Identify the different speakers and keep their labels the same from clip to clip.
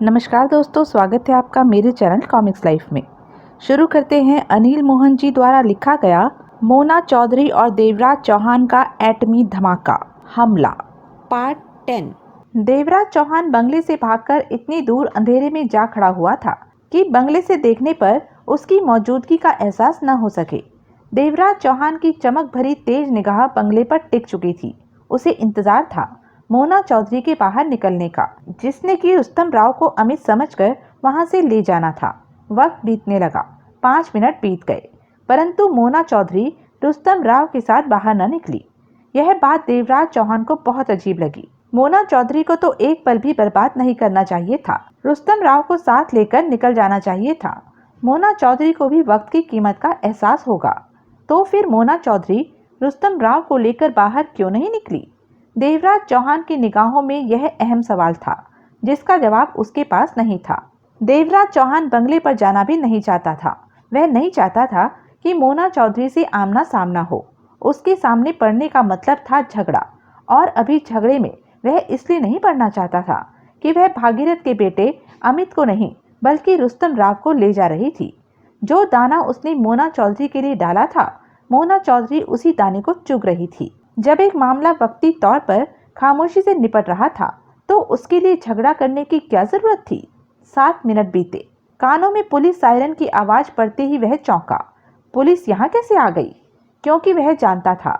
Speaker 1: नमस्कार दोस्तों, स्वागत है आपका मेरे चैनल कॉमिक्स लाइफ में। शुरू करते हैं अनिल मोहन जी द्वारा लिखा गया मोना चौधरी और देवराज चौहान का एटमी धमाका हमला पार्ट 10। देवराज चौहान बंगले से भागकर इतनी दूर अंधेरे में जा खड़ा हुआ था कि बंगले से देखने पर उसकी मौजूदगी का एहसास न हो सके। देवराज चौहान की चमक भरी तेज निगाह बंगले पर टिक चुकी थी। उसे इंतजार था मोना चौधरी के बाहर निकलने का, जिसने कि रुस्तम राव को अमित समझकर वहां से ले जाना था। वक्त बीतने लगा, 5 मिनट बीत गए, परंतु मोना चौधरी रुस्तम राव के साथ बाहर न निकली। यह बात देवराज चौहान को बहुत अजीब लगी। मोना चौधरी को तो एक पल भी बर्बाद नहीं करना चाहिए था, रुस्तम राव को साथ लेकर निकल जाना चाहिए था। मोना चौधरी को भी वक्त की कीमत का एहसास होगा, तो फिर मोना चौधरी रुस्तम राव को लेकर बाहर क्यों नहीं निकली? देवराज चौहान की निगाहों में यह अहम सवाल था, जिसका जवाब उसके पास नहीं था। देवराज चौहान बंगले पर जाना भी नहीं चाहता था। वह नहीं चाहता था कि मोना चौधरी से आमना सामना हो। उसके सामने पड़ने का मतलब था झगड़ा, और अभी झगड़े में वह इसलिए नहीं पड़ना चाहता था कि वह भागीरथ के बेटे अमित को नहीं बल्कि रुस्तम राव को ले जा रही थी। जो दाना उसने मोना चौधरी के लिए डाला था, मोना चौधरी उसी दाने को चुग रही थी। जब एक मामला वक्ती तौर पर खामोशी से निपट रहा था, तो उसके लिए झगड़ा करने की क्या जरूरत थी? 7 मिनट बीते। कानों में पुलिस सायरन की आवाज पड़ते ही वह चौंका। पुलिस यहाँ कैसे आ गई? क्योंकि वह जानता था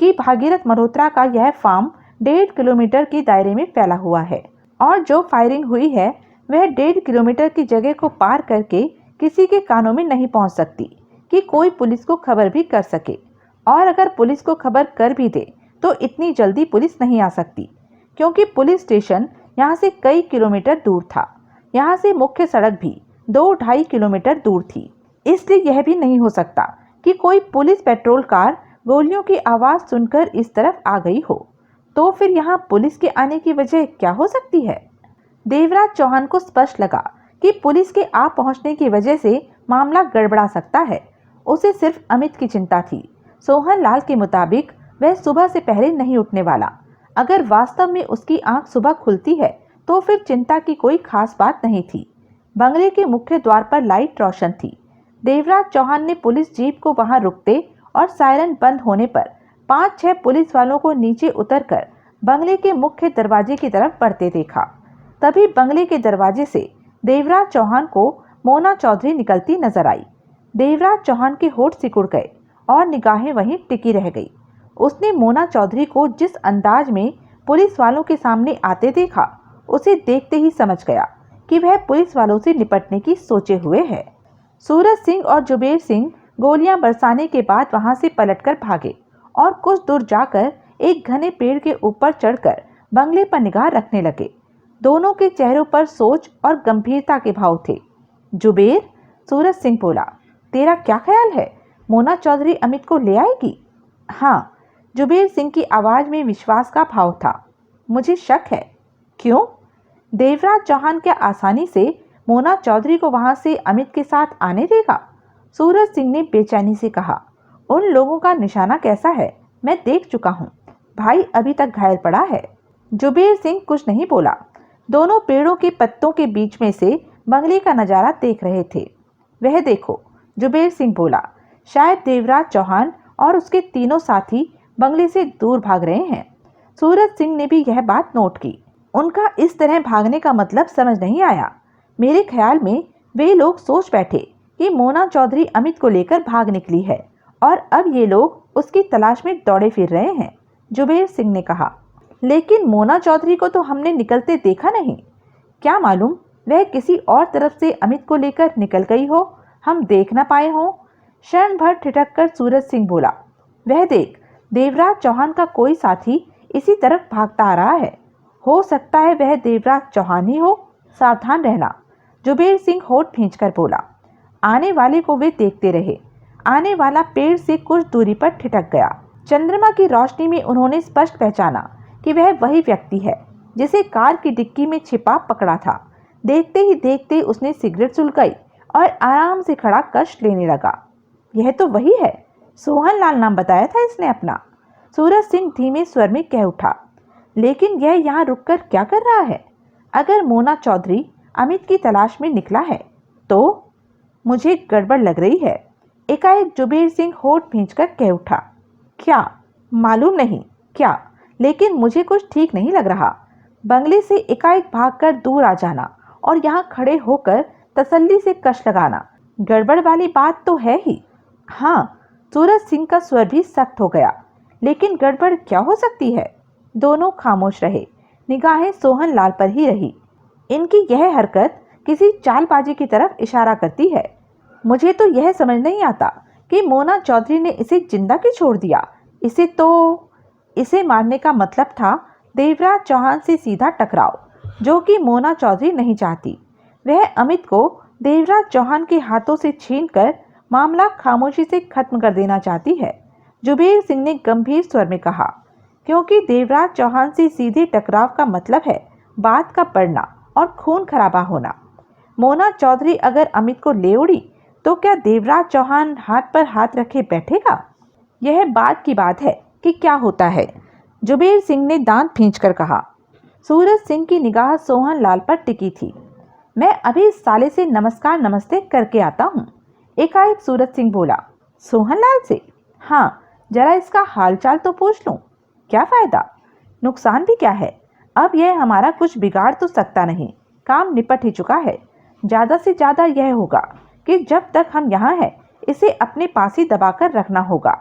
Speaker 1: कि भागीरथ मल्होत्रा का यह फार्म 1.5 किलोमीटर के दायरे में फैला हुआ है, और जो फायरिंग हुई है वह 1.5 किलोमीटर की जगह को पार करके किसी के कानों में नहीं पहुंच सकती कि कोई पुलिस को खबर भी कर सके। और अगर पुलिस को खबर कर भी दे तो इतनी जल्दी पुलिस नहीं आ सकती, क्योंकि पुलिस स्टेशन यहाँ से कई किलोमीटर दूर था। यहाँ से मुख्य सड़क भी 2-2.5 किलोमीटर दूर थी। इसलिए यह भी नहीं हो सकता कि कोई पुलिस पेट्रोल कार गोलियों की आवाज़ सुनकर इस तरफ आ गई हो। तो फिर यहाँ पुलिस के आने की वजह क्या हो सकती है? देवराज चौहान को स्पष्ट लगा कि पुलिस के आ पहुँचने की वजह से मामला गड़बड़ा सकता है। उसे सिर्फ अमित की चिंता थी। सोहन लाल के मुताबिक वह सुबह से पहले नहीं उठने वाला। अगर वास्तव में उसकी आंख सुबह खुलती है तो फिर चिंता की कोई खास बात नहीं थी। बंगले के मुख्य द्वार पर लाइट रोशन थी। देवराज चौहान ने पुलिस जीप को वहां रुकते और सायरन बंद होने पर 5-6 पुलिस वालों को नीचे उतरकर बंगले के मुख्य दरवाजे की तरफ बढ़ते देखा। तभी बंगले के दरवाजे से देवराज चौहान को मोना चौधरी निकलती नजर आई। देवराज चौहान के होठ सिकुड़ गए और निगाहें वहीं टिकी रह गई। उसने मोना चौधरी को जिस अंदाज में पुलिस वालों के सामने आते देखा, उसे देखते ही समझ गया कि वह पुलिस वालों से निपटने की सोचे हुए है। सूरज सिंह और जुबेर सिंह गोलियां बरसाने के बाद वहां से पलटकर भागे और कुछ दूर जाकर एक घने पेड़ के ऊपर चढ़कर बंगले पर निगाह रखने लगे। दोनों के चेहरों पर सोच और गंभीरता के भाव थे। जुबेर, सूरज सिंह बोला, तेरा क्या ख्याल है? मोना चौधरी अमित को ले आएगी? हाँ, जुबेर सिंह की आवाज में विश्वास का भाव था। मुझे शक है। क्यों? देवराज चौहान क्या आसानी से मोना चौधरी को वहां से अमित के साथ आने देगा? सूरज सिंह ने बेचैनी से कहा। उन लोगों का निशाना कैसा है मैं देख चुका हूँ। भाई अभी तक घायल पड़ा है। जुबेर सिंह कुछ नहीं बोला। दोनों पेड़ों के पत्तों के बीच में से बंगले का नजारा देख रहे थे। वह देखो, जुबेर सिंह बोला, शायद देवराज चौहान और उसके तीनों साथी बंगले से दूर भाग रहे हैं। सूरज सिंह ने भी यह बात नोट की। उनका इस तरह भागने का मतलब समझ नहीं आया। मेरे ख्याल में वे लोग सोच बैठे कि मोना चौधरी अमित को लेकर भाग निकली है और अब ये लोग उसकी तलाश में दौड़े फिर रहे हैं, जुबेर सिंह ने कहा। लेकिन मोना चौधरी को तो हमने निकलते देखा नहीं। क्या मालूम वह किसी और तरफ से अमित को लेकर निकल गई हो, हम देख न पाए हों। क्षण भर ठिठक कर सूरज सिंह बोला, वह देख, देवराज चौहान का कोई साथी इसी तरफ भागता आ रहा है। हो सकता है वह देवराज चौहान ही हो, सावधान रहना। जुबेर सिंह होठ खींचकर बोला। आने वाले को वे देखते रहे। आने वाला पेड़ से कुछ दूरी पर ठिठक गया। चंद्रमा की रोशनी में उन्होंने स्पष्ट पहचाना कि वह वही व्यक्ति है जिसे कार की डिक्की में छिपा पकड़ा था। देखते ही देखते उसने सिगरेट सुलगाई और आराम से खड़ा कष्ट लेने लगा। यह तो वही है, सोहन लाल नाम बताया था इसने अपना। सूरज सिंह धीमे स्वर में कह उठा। लेकिन यह यहाँ रुककर क्या कर रहा है? अगर मोना चौधरी अमित की तलाश में निकला है। तो मुझे गड़बड़ लग रही है, एकाएक जुबेर सिंह होठ भींचकर कह उठा। क्या? मालूम नहीं क्या, लेकिन मुझे कुछ ठीक नहीं लग रहा। बंगले से एकाएक भागकर दूर आ जाना और यहाँ खड़े होकर तसल्ली से कश लगाना गड़बड़ वाली बात तो है ही। हाँ, सूरज सिंह का स्वर भी सख्त हो गया। लेकिन गड़बड़ क्या हो सकती है? दोनों खामोश रहे, निगाहें सोहन लाल पर ही रही। इनकी यह हरकत किसी चालबाजी की तरफ इशारा करती है। मुझे तो यह समझ नहीं आता कि मोना चौधरी ने इसे जिंदा क्यों छोड़ दिया। इसे मारने का मतलब था देवराज चौहान से सीधा टकराव, जो कि मोना चौधरी नहीं चाहती। वह अमित को देवराज चौहान के हाथों से छीनकर मामला खामोशी से खत्म कर देना चाहती है, जुबेर सिंह ने गंभीर स्वर में कहा, क्योंकि देवराज चौहान से सीधे टकराव का मतलब है बात का बढ़ना और खून खराबा होना। मोना चौधरी अगर अमित को ले उड़ी तो क्या देवराज चौहान हाथ पर हाथ रखे बैठेगा? यह बात की बात है कि क्या होता है, जुबेर सिंह ने दांत खींचकर कहा। सूरज सिंह की निगाह सोहन लाल पर टिकी थी। मैं अभी इस साले से नमस्कार नमस्ते करके आता हूँ, एकाएक सूरज सिंह बोला। सोहन लाल से? हाँ, जरा इसका हालचाल तो पूछ लूँ। क्या फायदा? नुकसान भी क्या है? अब यह हमारा कुछ बिगाड़ तो सकता नहीं, काम निपट ही चुका है। ज़्यादा से ज़्यादा यह होगा कि जब तक हम यहाँ हैं इसे अपने पास ही दबाकर रखना होगा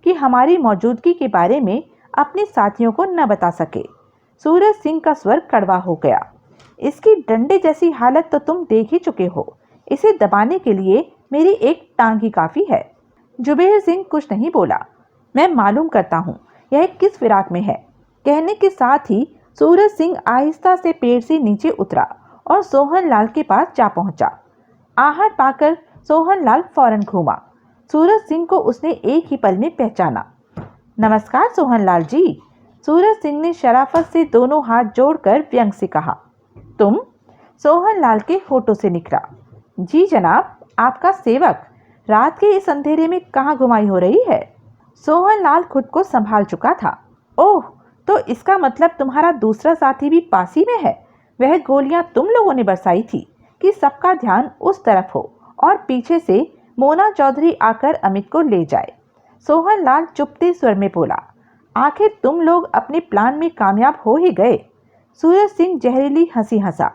Speaker 1: कि हमारी मौजूदगी के बारे में अपने साथियों को न बता सके। सूरज सिंह का स्वर कड़वा हो गया। इसकी डंडे जैसी हालत तो तुम देख ही चुके हो। इसे दबाने के लिए मेरी एक टांग ही काफ़ी है। जुबेर सिंह कुछ नहीं बोला। मैं मालूम करता हूँ यह किस फिराक में है। कहने के साथ ही सूरज सिंह आहिस्ता से पेड़ से नीचे उतरा और सोहन लाल के पास जा पहुंचा। आहट पाकर सोहन लाल फौरन घूमा। सूरज सिंह को उसने एक ही पल में पहचाना। नमस्कार सोहन लाल जी, सूरज सिंह ने शराफत से दोनों हाथ जोड़कर व्यंग से कहा। तुम? सोहन लाल के होठों से निकला। जी जनाब, आपका सेवक। रात के इस अंधेरे में कहाँ घुमाई हो रही है? सोहन लाल खुद को संभाल चुका था। ओह, तो इसका मतलब तुम्हारा दूसरा साथी भी पास ही में है। वह गोलियां तुम लोगों ने बरसाई थी कि सबका ध्यान उस तरफ हो और पीछे से मोना चौधरी आकर अमित को ले जाए। सोहन लाल चुपते स्वर में बोला। आखिर तुम लोग अपने प्लान में कामयाब हो ही गए। सूरज सिंह जहरीली हंसी हंसा।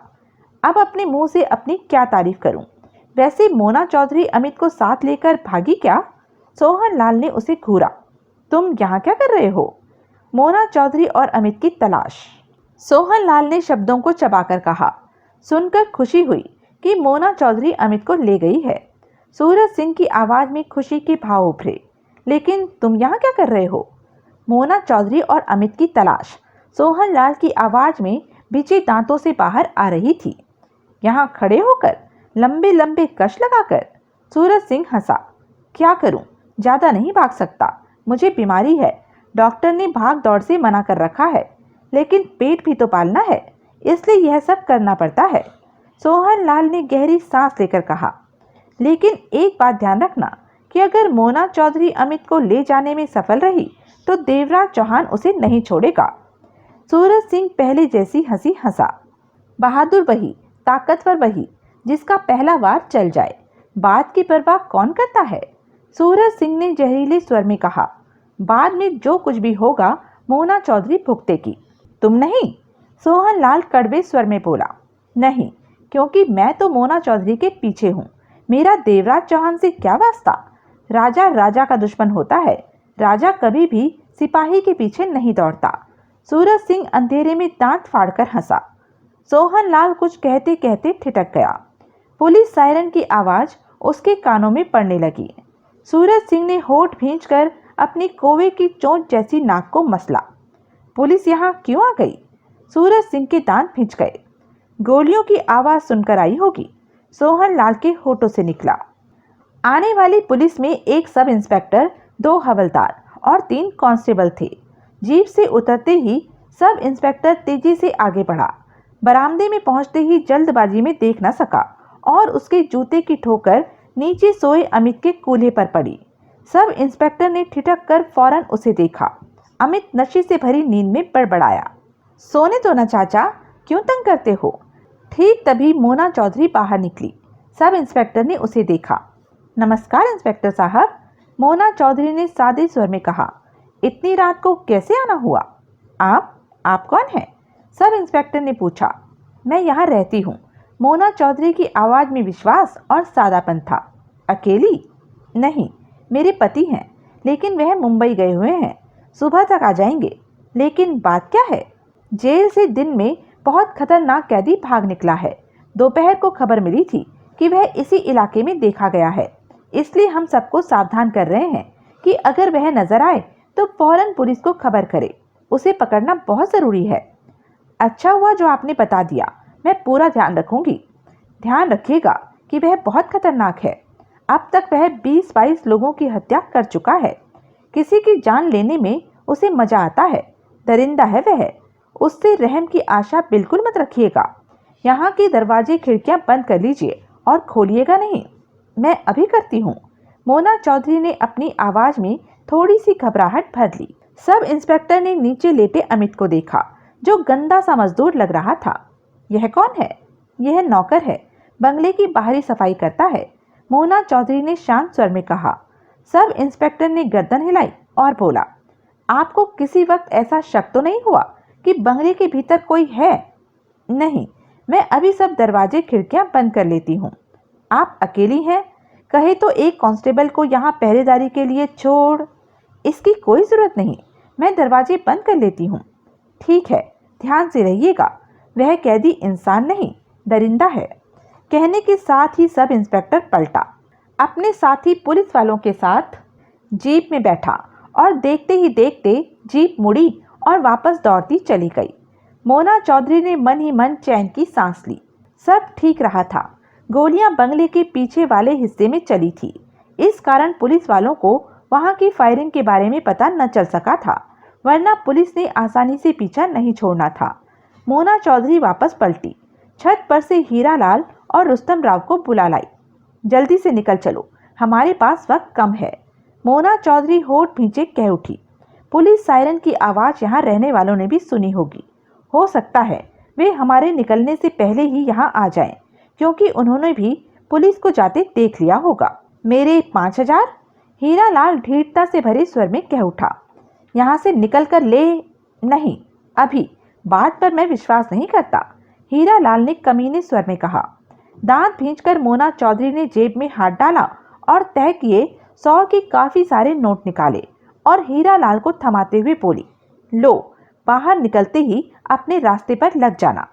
Speaker 1: अब अपने मुंह से अपनी क्या तारीफ करूं? वैसे मोना चौधरी अमित को साथ लेकर भागी क्या? सोहन लाल ने उसे घूरा। तुम यहाँ क्या कर रहे हो? मोना चौधरी और अमित की तलाश, सोहन लाल ने शब्दों को चबाकर कहा। सुनकर खुशी हुई कि मोना चौधरी अमित को ले गई है। सूरज सिंह की आवाज में खुशी के भाव उभरे। लेकिन तुम यहाँ क्या कर रहे हो? मोना चौधरी और अमित की तलाश सोहन लाल की आवाज में बिचे दांतों से बाहर आ रही थी। यहाँ खड़े होकर लंबे लंबे कश लगाकर? सूरज सिंह हंसा। क्या करूं, ज्यादा नहीं भाग सकता, मुझे बीमारी है। डॉक्टर ने भाग दौड़ से मना कर रखा है, लेकिन पेट भी तो पालना है, इसलिए यह सब करना पड़ता है। सोहन लाल ने गहरी सांस लेकर कहा। लेकिन एक बात ध्यान रखना कि अगर मोना चौधरी अमित को ले जाने में सफल रही तो देवराज चौहान उसे नहीं छोड़ेगा। सूरज सिंह पहले जैसी हंसी हंसा। बहादुर वही, ताकतवर वही, जिसका पहला वार चल जाए। बात की परवाह कौन करता है? सूरज सिंह ने जहरीले स्वर में कहा। बाद में जो कुछ भी होगा मोना चौधरी भुगतेगी, तुम नहीं। सोहन लाल कड़वे स्वर में बोला। नहीं, क्योंकि मैं तो मोना चौधरी के पीछे हूँ। मेरा देवराज चौहान से क्या वास्ता? राजा राजा का दुश्मन होता है, राजा कभी भी सिपाही के पीछे नहीं दौड़ता। सूरज सिंह अंधेरे में दांत फाड़कर हंसा। सोहन लाल कुछ कहते कहते ठिठक गया। पुलिस सायरन की आवाज उसके कानों में पड़ने लगी। सूरज सिंह ने होठ भींचकर अपनी कोवे की चोंच जैसी नाक को मसला। पुलिस यहाँ क्यों आ गई? सूरज सिंह के दांत भिंच गए। गोलियों की आवाज सुनकर आई होगी, सोहन लाल के होठों से निकला। आने वाली पुलिस में एक सब इंस्पेक्टर, 2 हवलदार और 3 कांस्टेबल थे। जीप से उतरते ही सब इंस्पेक्टर तेजी से आगे बढ़ा। बरामदे में पहुंचते ही जल्दबाजी में देख न सका और उसके जूते की ठोकर नीचे सोए अमित के कूल्हे पर पड़ी। सब इंस्पेक्टर ने ठिठक कर फौरन उसे देखा। अमित नशे से भरी नींद में बड़बड़ाया। सोने दो ना चाचा, क्यों तंग करते हो? ठीक तभी मोना चौधरी बाहर निकली। सब इंस्पेक्टर ने उसे देखा। नमस्कार इंस्पेक्टर साहब, मोना चौधरी ने सादे स्वर में कहा। इतनी रात को कैसे आना हुआ? आप कौन हैं? सब इंस्पेक्टर ने पूछा। मैं यहाँ रहती हूँ। मोना चौधरी की आवाज़ में विश्वास और सादापन था। अकेली? नहीं, मेरे पति हैं, लेकिन वह मुंबई गए हुए हैं। सुबह तक आ जाएंगे। लेकिन बात क्या है? जेल से दिन में बहुत खतरनाक कैदी भाग निकला है। दोपहर को खबर मिली थी कि वह इसी इलाके में देखा गया है। इसलिए हम सबको सावधान कर रहे हैं कि अगर वह नजर आए तो फौरन पुलिस को खबर करे। उसे पकड़ना बहुत ज़रूरी है। अच्छा हुआ जो आपने बता दिया। मैं पूरा ध्यान रखूंगी। ध्यान रखिएगा कि वह बहुत खतरनाक है। अब तक वह 20-22 लोगों की हत्या कर चुका है। किसी की जान लेने में उसे मजा आता है। दरिंदा है वह। उससे रहम की आशा बिल्कुल मत रखिएगा। यहाँ के दरवाजे खिड़कियाँ बंद कर लीजिए और खोलिएगा नहीं। मैं अभी करती हूँ। मोना चौधरी ने अपनी आवाज़ में थोड़ी सी घबराहट भर ली। सब इंस्पेक्टर ने नीचे लेटे अमित को देखा, जो गंदा सा मजदूर लग रहा था। यह कौन है? यह नौकर है, बंगले की बाहरी सफाई करता है, मोना चौधरी ने शांत स्वर में कहा। सब इंस्पेक्टर ने गर्दन हिलाई और बोला, आपको किसी वक्त ऐसा शक तो नहीं हुआ कि बंगले के भीतर कोई है? नहीं, मैं अभी सब दरवाजे खिड़कियां बंद कर लेती हूँ। आप अकेली हैं? कहे तो एक कांस्टेबल को यहाँ पहरेदारी के लिए छोड़। इसकी कोई ज़रूरत नहीं, मैं दरवाजे बंद कर लेती हूँ। ठीक है, ध्यान से रहिएगा। वह कैदी इंसान नहीं, दरिंदा है। कहने के साथ ही सब इंस्पेक्टर पलटा। अपने साथी पुलिस वालों के साथ जीप में बैठा और देखते ही देखते जीप मुड़ी और वापस दौड़ती चली गई। मोना चौधरी ने मन ही मन चैन की सांस ली। सब ठीक रहा था। गोलियां बंगले के पीछे वाले हिस्से में चली थी। इस कारण पुलिस वालों को वहां की फायरिंग के बारे में पता न चल सका था, वरना पुलिस ने आसानी से पीछा नहीं छोड़ना था। मोना चौधरी वापस पलटी। छत पर से हीरालाल और रुस्तम राव को बुला लाई। जल्दी से निकल चलो, हमारे पास वक्त कम है। मोना चौधरी होठ भींचे कह उठी। पुलिस सायरन की आवाज़ यहाँ रहने वालों ने भी सुनी होगी। हो सकता है वे हमारे निकलने से पहले ही यहाँ आ जाएं, क्योंकि उन्होंने भी पुलिस को जाते देख लिया होगा। मेरे 5000? हीरालाल ढीठता से भरे स्वर में कह उठा। यहाँ से निकल कर ले। नहीं, अभी बात पर मैं विश्वास नहीं करता, हीरालाल ने कमीने स्वर में कहा। दांत भींचकर मोना चौधरी ने जेब में हाथ डाला और तय किए 100 के काफी सारे नोट निकाले और हीरालाल को थमाते हुए बोली, लो, बाहर निकलते ही अपने रास्ते पर लग जाना।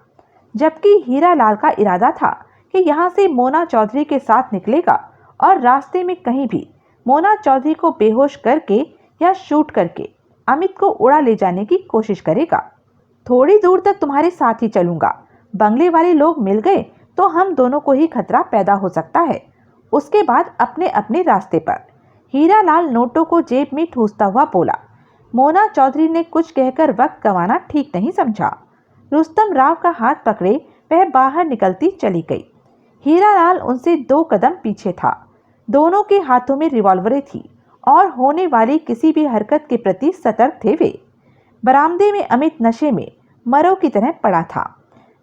Speaker 1: जबकि हीरालाल का इरादा था कि यहाँ से मोना चौधरी के साथ निकलेगा और रास्ते में कहीं भी मोना चौधरी को बेहोश करके या शूट करके अमित को उड़ा ले जाने की कोशिश करेगा। थोड़ी दूर तक तुम्हारे साथ ही चलूंगा। बंगले वाले लोग मिल गए तो हम दोनों को ही खतरा पैदा हो सकता है। उसके बाद अपने अपने रास्ते पर। हीरालाल नोटों को जेब में ठूसता हुआ बोला। मोना चौधरी ने कुछ कहकर वक्त गंवाना ठीक नहीं समझा। रुस्तम राव का हाथ पकड़े वह बाहर निकलती चली गई। हीरालाल उनसे 2 कदम पीछे था। दोनों के हाथों में रिवॉल्वरें थी और होने वाली किसी भी हरकत के प्रति सतर्क थे वे। बरामदे में अमित नशे में मरो की तरह पड़ा था।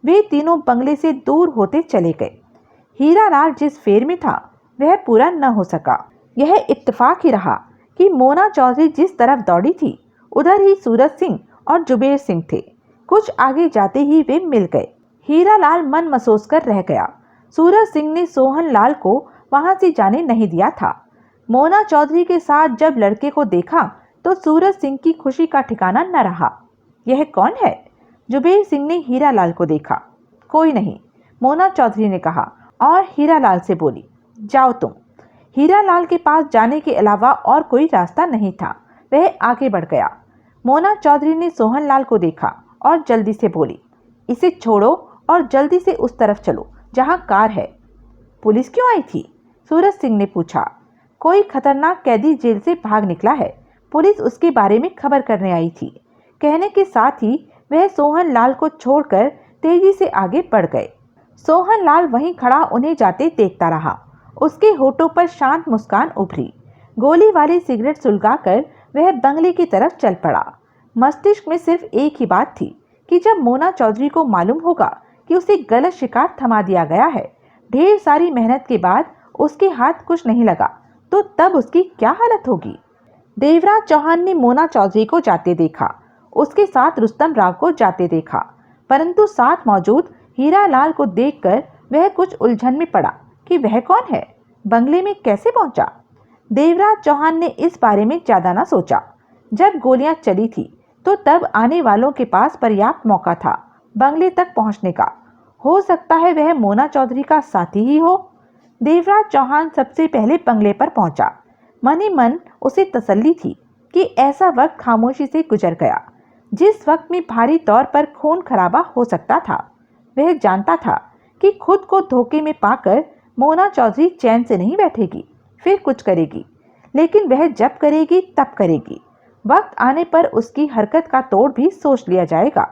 Speaker 1: वे तीनों बंगले से दूर होते चले गए। हीरालाल जिस फेर में था वह पूरा न हो सका। यह इत्तेफाक ही रहा कि मोना चौधरी जिस तरफ दौड़ी थी उधर ही सूरज सिंह और जुबेर सिंह थे। कुछ आगे जाते ही वे मिल गए। हीरालाल मन मसोस कर रह गया। सूरज सिंह ने सोहन लाल को वहां से जाने नहीं दिया था। मोना चौधरी के साथ जब लड़के को देखा तो सूरज सिंह की खुशी का ठिकाना न रहा। यह कौन है? जुबेर सिंह ने हीरालाल को देखा। कोई नहीं, मोना चौधरी ने कहा और हीरालाल से बोली, जाओ तुम। हीरालाल के पास जाने के अलावा और कोई रास्ता नहीं था। वह आगे बढ़ गया। मोना चौधरी ने सोहन लाल को देखा और जल्दी से बोली, इसे छोड़ो और जल्दी से उस तरफ चलो जहां कार है। पुलिस क्यों आई थी? सूरज सिंह ने पूछा। कोई खतरनाक कैदी जेल से भाग निकला है, पुलिस उसके बारे में खबर करने आई थी। कहने के साथ ही वह सोहन लाल को छोड़कर तेजी से आगे बढ़ गए। सोहन लाल वहीं खड़ा उन्हें जाते देखता रहा। उसके होठों पर शांत मुस्कान उभरी। गोली वाली सिगरेट सुलगाकर वह बंगले की तरफ चल पड़ा। मस्तिष्क में सिर्फ एक ही बात थी कि जब मोना चौधरी को मालूम होगा कि कि उसे गलत शिकार थमा दिया गया है। ढेर सारी मेहनत के बाद उसके हाथ कुछ नहीं लगा तो तब उसकी क्या हालत होगी। देवराज चौहान ने मोना चौधरी को जाते देखा, उसके साथ रुस्तम राव को जाते देखा, परंतु साथ मौजूद हीरालाल को देखकर वह कुछ उलझन में पड़ा कि वह कौन है, बंगले में कैसे पहुंचा। देवराज चौहान ने इस बारे में ज्यादा न सोचा। जब गोलियां चली थी तो तब आने वालों के पास पर्याप्त मौका था बंगले तक पहुंचने का। हो सकता है वह मोना चौधरी का साथी ही हो। देवराज चौहान सबसे पहले बंगले पर पहुंचा। मन ही मन उसे तसल्ली थी कि ऐसा वक्त खामोशी से गुजर गया जिस वक्त में भारी तौर पर खून खराबा हो सकता था। वह जानता था कि खुद को धोखे में पाकर मोना चौधरी चैन से नहीं बैठेगी, फिर कुछ करेगी, लेकिन वह जब करेगी तब करेगी। वक्त आने पर उसकी हरकत का तोड़ भी सोच लिया जाएगा।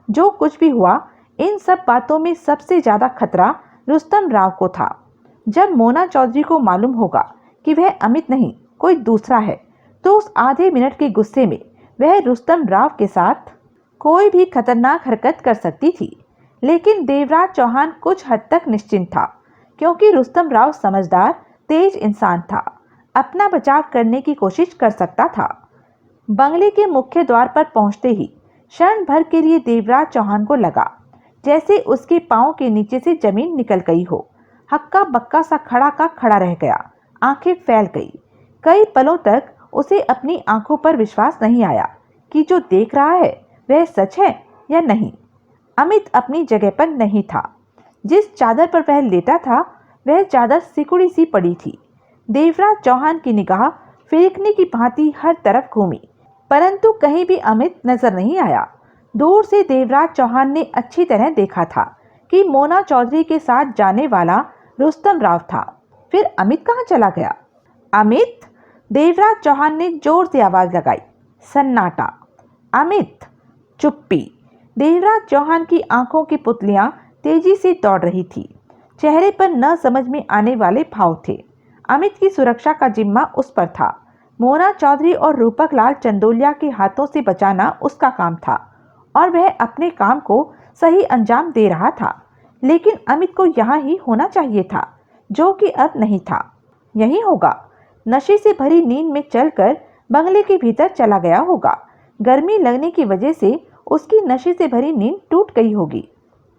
Speaker 1: जो कुछ भी हुआ, इन सब बातों में सबसे ज्यादा खतरा रुस्तम राव को था। जब मोना चौधरी को मालूम होगा कि वह अमित नहीं कोई दूसरा है तो उस आधे मिनट के गुस्से में वह रुस्तम राव के साथ कोई भी खतरनाक हरकत कर सकती थी। लेकिन देवराज चौहान कुछ हद तक निश्चिंत था, क्योंकि रुस्तम राव समझदार तेज इंसान था, अपना बचाव करने की कोशिश कर सकता था। बंगले के मुख्य द्वार पर पहुंचते ही क्षण भर के लिए देवराज चौहान को लगा जैसे उसके पांव के नीचे से जमीन निकल गई हो। हक्का बक्का सा खड़ा का खड़ा रह गया, आंखें फैल गई। कई पलों तक उसे अपनी आंखों पर विश्वास नहीं आया कि जो देख रहा है वह सच है या नहीं। अमित अपनी जगह पर नहीं था। जिस चादर पर वह लेटा था वह चादर सिकुड़ी सी पड़ी थी। देवराज चौहान की निगाह फेंकने की भांति हर तरफ घूमी, परंतु कहीं भी अमित नजर नहीं आया। दूर से देवराज चौहान ने अच्छी तरह देखा था कि मोना चौधरी के साथ जाने वाला रुस्तम राव था। फिर अमित कहाँ चला गया? अमित! देवराज चौहान ने जोर से आवाज लगाई। सन्नाटा। अमित! चुप्पी। देवराज चौहान की आंखों की पुतलियां तेजी से दौड़ रही थी। चेहरे पर न समझ में आने वाले भाव थे। अमित की सुरक्षा का जिम्मा उस पर था। मोना चौधरी और रूपक लाल चंदोलिया के हाथों से बचाना उसका काम था और वह अपने काम को सही अंजाम दे रहा था। लेकिन अमित को यहाँ ही होना चाहिए था, जो कि अब नहीं था। यही होगा, नशे से भरी नींद में चलकर बंगले के भीतर चला गया होगा। गर्मी लगने की वजह से उसकी नशे से भरी नींद टूट गई होगी।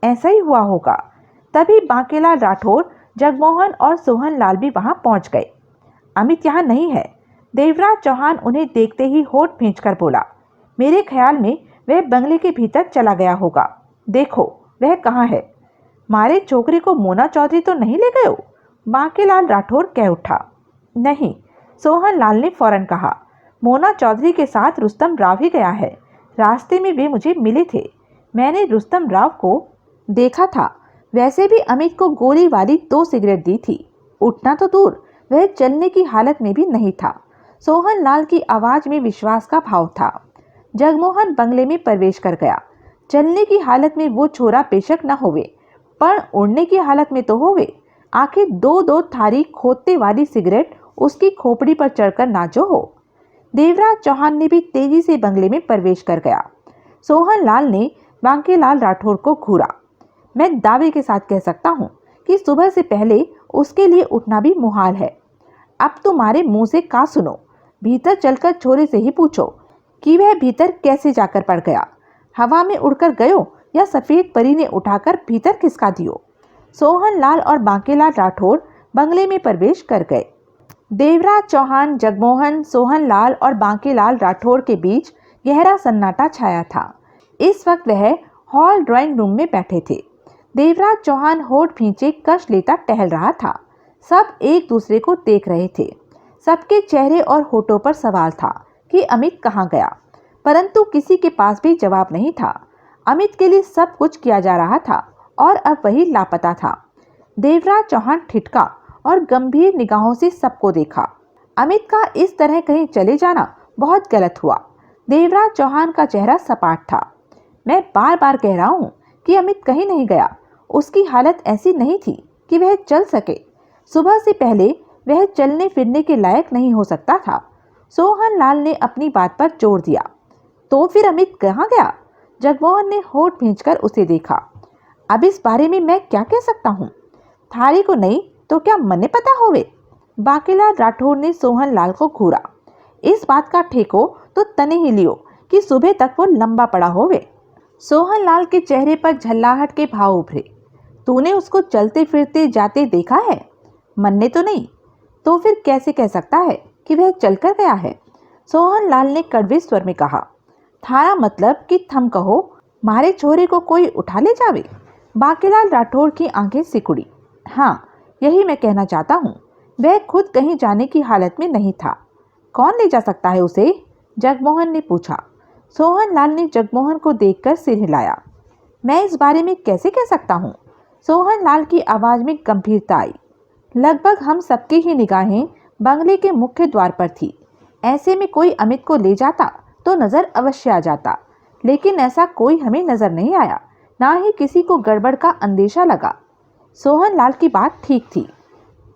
Speaker 1: ऐसा ही हुआ होगा। तभी बांकेलाल राठौर, जगमोहन और सोहन लाल भी वहां पहुंच गए। अमित यहाँ नहीं है। देवराज चौहान उन्हें देखते ही होठ खींचकर बोला। मेरे ख्याल में वह बंगले के भीतर चला गया होगा। देखो वह कहाँ है। मारे छोकरे को मोना चौधरी तो नहीं ले गए हो? बांकेलाल राठौर कह उठा। नहीं, सोहन लाल ने फौरन कहा। मोना चौधरी के साथ रुस्तम राव ही गया है। रास्ते में वे मुझे मिले थे। मैंने रुस्तम राव को देखा था। वैसे भी अमित को गोली वाली 2 सिगरेट दी थी। उठना तो दूर, वह चलने की हालत में भी नहीं था। सोहन लाल की आवाज में विश्वास का भाव था। जगमोहन बंगले में प्रवेश कर गया। चलने की हालत में वो छोरा बेशक न होवे, पर उड़ने की हालत में तो होवे। आखिर 2-2 थारी खोदते वाली सिगरेट उसकी खोपड़ी पर चढ़कर नाचो हो। देवराज चौहान ने भी तेजी से बंगले में प्रवेश कर गया। सोहन लाल ने बांकेलाल राठौर को घूरा। मैं दावे के साथ कह सकता हूँ कि सुबह से पहले उसके लिए उठना भी मुहाल है। अब तुम्हारे मुंह से का सुनो, भीतर चलकर छोरे से ही पूछो कि वह भीतर कैसे जाकर पड़ गया। हवा में उड़कर गयो या सफेद परी ने उठाकर भीतर खिसका दियो। सोहन लाल और बांकेलाल राठौर बंगले में प्रवेश कर गए। देवराज चौहान, जगमोहन, सोहन लाल और बांकेलाल राठौर के बीच गहरा सन्नाटा छाया था। इस वक्त वह हॉल ड्राइंग रूम में बैठे थे। देवराज चौहान होठ खींचे कश लेता टहल रहा था। सब एक दूसरे को देख रहे थे। सबके चेहरे और होठों पर सवाल था कि अमित कहाँ गया, परंतु किसी के पास भी जवाब नहीं था। अमित के लिए सब कुछ किया जा रहा था और अब वही लापता था। देवराज चौहान ठिठका और गंभीर निगाहों से सबको देखा। अमित का इस तरह कहीं चले जाना बहुत गलत हुआ। देवराज चौहान का चेहरा सपाट था। मैं बार बार कह रहा हूँ कि अमित कहीं नहीं गया। उसकी हालत ऐसी नहीं थी कि वह चल सके। सुबह से पहले वह चलने फिरने के लायक नहीं हो सकता था। सोहन लाल ने अपनी बात पर जोर दिया। तो फिर अमित कहाँ गया? जगमोहन ने होठ खींचकर उसे देखा। अब इस बारे में मैं क्या कह सकता हूँ? थारी को नहीं तो क्या मने पता होवे? बाकीलाल राठौर ने सोहन लाल को घूरा। इस बात का ठेको तो तने ही लियो कि सुबह तक वो लंबा पड़ा होवे। सोहन लाल के चेहरे पर झल्लाहट के भाव उभरे। तूने उसको चलते फिरते जाते देखा है? मन्ने तो नहीं। तो फिर कैसे कह सकता है कि वह चलकर गया है? सोहन लाल ने कड़वे स्वर में कहा। थारा मतलब कि थम कहो, मारे छोरे को कोई उठा ले जावे? बाकीलाल राठौर की आंखें सिकुड़ी। हाँ, यही मैं कहना चाहता हूँ। वह खुद कहीं जाने की हालत में नहीं था। कौन ले जा सकता है उसे? जगमोहन ने पूछा। सोहन लाल ने जगमोहन को देखकर सिर हिलाया। मैं इस बारे में कैसे कह सकता हूँ? सोहन लाल की आवाज में गंभीरता आई। लगभग हम सबकी ही निगाहें बंगले के मुख्य द्वार पर थी। ऐसे में कोई अमित को ले जाता तो नजर अवश्य आ जाता, लेकिन ऐसा कोई हमें नजर नहीं आया, ना ही किसी को गड़बड़ का अंदेशा लगा। सोहन लाल की बात ठीक थी।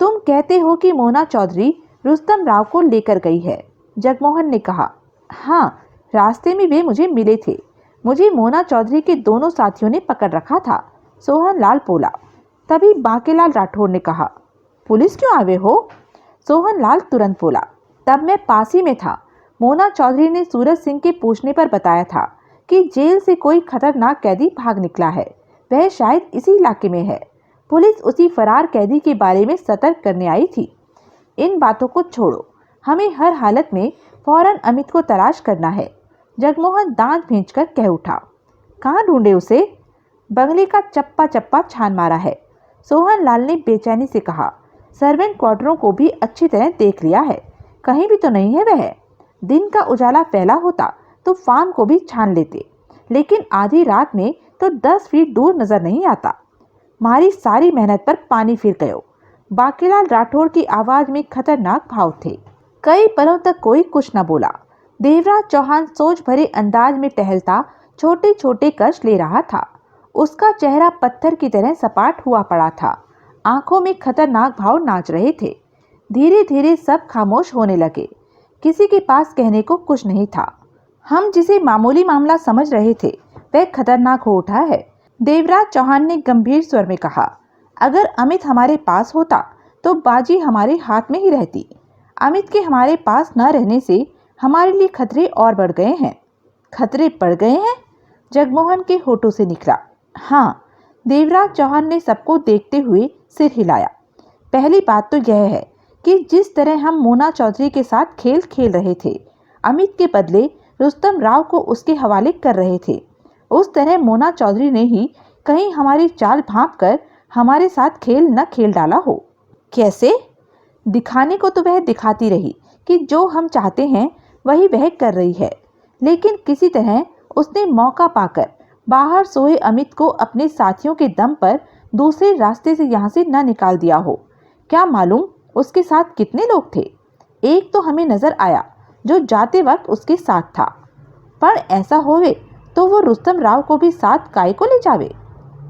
Speaker 1: तुम कहते हो कि मोना चौधरी रुस्तम राव को लेकर गई है, जगमोहन ने कहा। हाँ, रास्ते में वे मुझे मिले थे। मुझे मोना चौधरी के दोनों साथियों ने पकड़ रखा था, सोहन लाल बोला। तभी बाकीलाल राठौर ने कहा, पुलिस क्यों आवे हो? सोहन लाल तुरंत बोला, तब मैं पास ही में था। मोना चौधरी ने सूरज सिंह के पूछने पर बताया था कि जेल से कोई खतरनाक कैदी भाग निकला है। वह शायद इसी इलाके में है। पुलिस उसी फरार कैदी के बारे में सतर्क करने आई थी। इन बातों को छोड़ो, हमें हर हालत में फौरन अमित को तलाश करना है, जगमोहन दांत भींचकर कह उठा। कहाँ ढूंढे उसे? बंगले का चप्पा चप्पा छान मारा है, सोहन लाल ने बेचैनी से कहा। सर्वेंट क्वार्टरों को भी अच्छी तरह देख लिया है, कहीं भी तो नहीं है वह। दिन का उजाला फैला होता तो फार्म को भी छान लेते, लेकिन आधी रात में तो 10 फीट दूर नजर नहीं आता। हमारी सारी मेहनत पर पानी फिर गयो। बाकीलाल राठौर की आवाज में खतरनाक भाव थे। कई पलों तक कोई कुछ न बोला। देवराज चौहान सोच भरे अंदाज में टहलता छोटे छोटे कष्ट ले रहा था। उसका चेहरा पत्थर की तरह सपाट हुआ पड़ा था। आंखों में खतरनाक भाव नाच रहे थे। धीरे धीरे सब खामोश होने लगे। किसी के पास कहने को कुछ नहीं था। हम जिसे मामूली मामला समझ रहे थे वह खतरनाक हो उठा है, देवराज चौहान ने गंभीर स्वर में कहा। अगर अमित हमारे पास होता तो बाजी हमारे हाथ में ही रहती। अमित के हमारे पास न रहने से हमारे लिए खतरे और बढ़ गए हैं। खतरे बढ़ गए हैं? जगमोहन के होठों से निकला। हाँ, देवराज चौहान ने सबको देखते हुए सिर हिलाया। पहली बात तो यह है कि जिस तरह हम मोना चौधरी के साथ खेल खेल रहे थे, अमित के बदले रुस्तम राव को उसके हवाले कर रहे थे, उस तरह मोना चौधरी ने ही कहीं हमारी चाल भांप कर हमारे साथ खेल न खेल डाला हो। कैसे? दिखाने को तो वह दिखाती रही कि जो हम चाहते हैं वही वह कर रही है, लेकिन किसी तरह उसने मौका पाकर बाहर सोए अमित को अपने साथियों के दम पर दूसरे रास्ते से यहाँ से न निकाल दिया हो। क्या मालूम उसके साथ कितने लोग थे? एक तो हमें नजर आया जो जाते वक्त उसके साथ था, पर ऐसा होवे तो वो रुस्तम राव को भी साथ काय को ले जावे?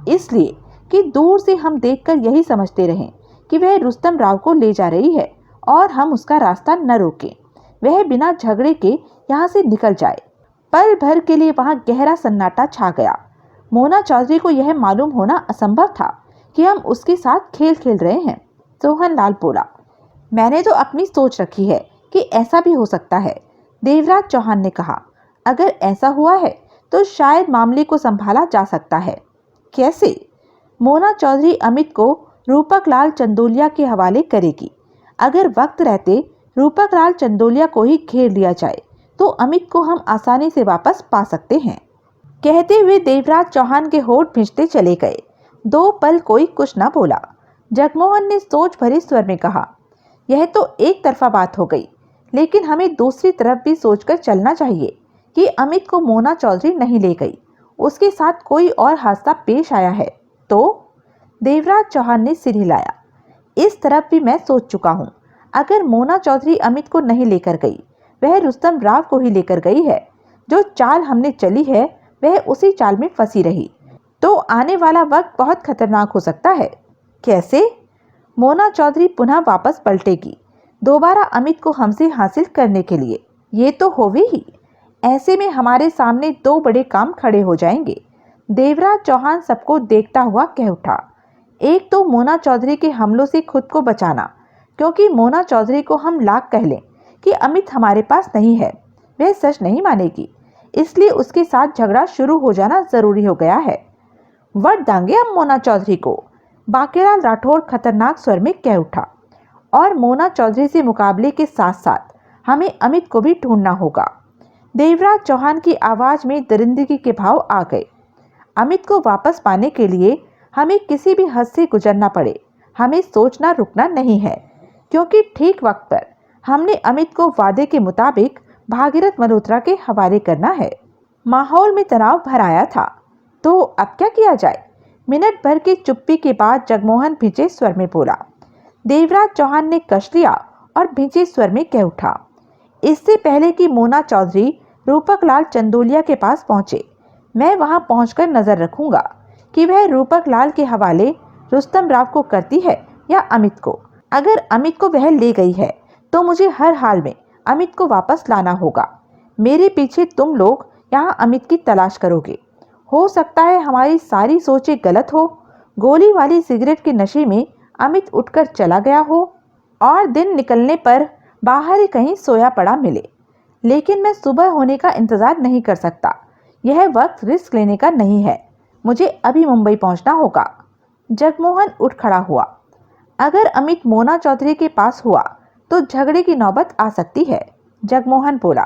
Speaker 1: इसलिए कि दूर से हम देखकर यही समझते रहें कि वह रुस्तम राव को ले जा रही है और हम उसका रास्ता न रोकें। वह बिना झगड़े के यहाँ से निकल जाए। पल भर के लिए वहाँ गहरा सन्नाटा छा गया। मोना चौधरी को यह मालूम होना असंभव था कि हम उसके साथ खेल खेल रहे हैं, सोहन लाल बोला। मैंने तो अपनी सोच रखी है कि ऐसा भी हो सकता है, देवराज चौहान ने कहा। अगर ऐसा हुआ है तो शायद मामले को संभाला जा सकता है। कैसे? मोना चौधरी अमित को रूपक लाल चंदोलिया के हवाले करेगी। अगर वक्त रहते रूपक लाल चंदोलिया को ही घेर लिया जाए तो अमित को हम आसानी से वापस पा सकते हैं। कहते हुए देवराज चौहान के होठ भींचते चले गए। 2 पल कोई कुछ न बोला। जगमोहन ने सोच भरे स्वर में कहा, यह तो एक तरफा बात हो गई, लेकिन हमें दूसरी तरफ भी सोचकर चलना चाहिए कि अमित को मोना चौधरी नहीं ले गई, उसके साथ कोई और हादसा पेश आया है तो? देवराज चौहान ने सिर हिलाया। इस तरफ भी मैं सोच चुका हूँ। अगर मोना चौधरी अमित को नहीं लेकर गई, वह रुस्तम राव को ही लेकर गई है। जो चाल हमने चली है वह उसी चाल में फंसी रही तो आने वाला वक्त बहुत खतरनाक हो सकता है। कैसे? मोना चौधरी पुनः वापस पलटेगी, दोबारा अमित को हमसे हासिल करने के लिए। ये तो होवे ही। ऐसे में हमारे सामने 2 बड़े काम खड़े हो जाएंगे। देवराज चौहान सबको देखता हुआ कह उठा, एक तो मोना चौधरी के हमलों से खुद को बचाना, क्योंकि मोना चौधरी को हम लाख कह लें कि अमित हमारे पास नहीं है, वह सच नहीं मानेगी, इसलिए उसके साथ झगड़ा शुरू हो जाना जरूरी हो गया है। वट देंगे हम मोना चौधरी को, बांकेलाल राठौर खतरनाक स्वर में कह उठा। और मोना चौधरी से मुकाबले के साथ साथ हमें अमित को भी ढूंढना होगा। देवराज चौहान की आवाज में दरिंदगी के भाव आ गए। अमित को वापस पाने के लिए हमें किसी भी हद से गुजरना पड़े, हमें सोचना रुकना नहीं है, क्योंकि ठीक वक्त पर हमने अमित को वादे के मुताबिक भागीरथ मल्होत्रा के हवाले करना है। माहौल में तनाव भर आया था, तो अब क्या किया जाए? मिनट भर की चुप्पी के बाद जगमोहन भींचे स्वर में बोला। देवराज चौहान ने कश लिया और भींचे स्वर में कह उठा, इससे पहले कि मोना चौधरी रूपक लाल चंदोलिया के पास पहुंचे, मैं वहां पहुंचकर नजर रखूंगा कि वह रूपक लाल के हवाले रुस्तम राव को करती है या अमित को। अगर अमित को वह ले गई है तो मुझे हर हाल में अमित को वापस लाना होगा। मेरे पीछे तुम लोग यहाँ अमित की तलाश करोगे। हो सकता है हमारी सारी सोचें गलत हो, गोली वाली सिगरेट के नशे में अमित उठकर चला गया हो और दिन निकलने पर बाहर ही कहीं सोया पड़ा मिले, लेकिन मैं सुबह होने का इंतजार नहीं कर सकता। यह वक्त रिस्क लेने का नहीं है, मुझे अभी मुंबई पहुंचना होगा। जगमोहन उठ खड़ा हुआ। अगर अमित मोना चौधरी के पास हुआ तो झगड़े की नौबत आ सकती है, जगमोहन बोला।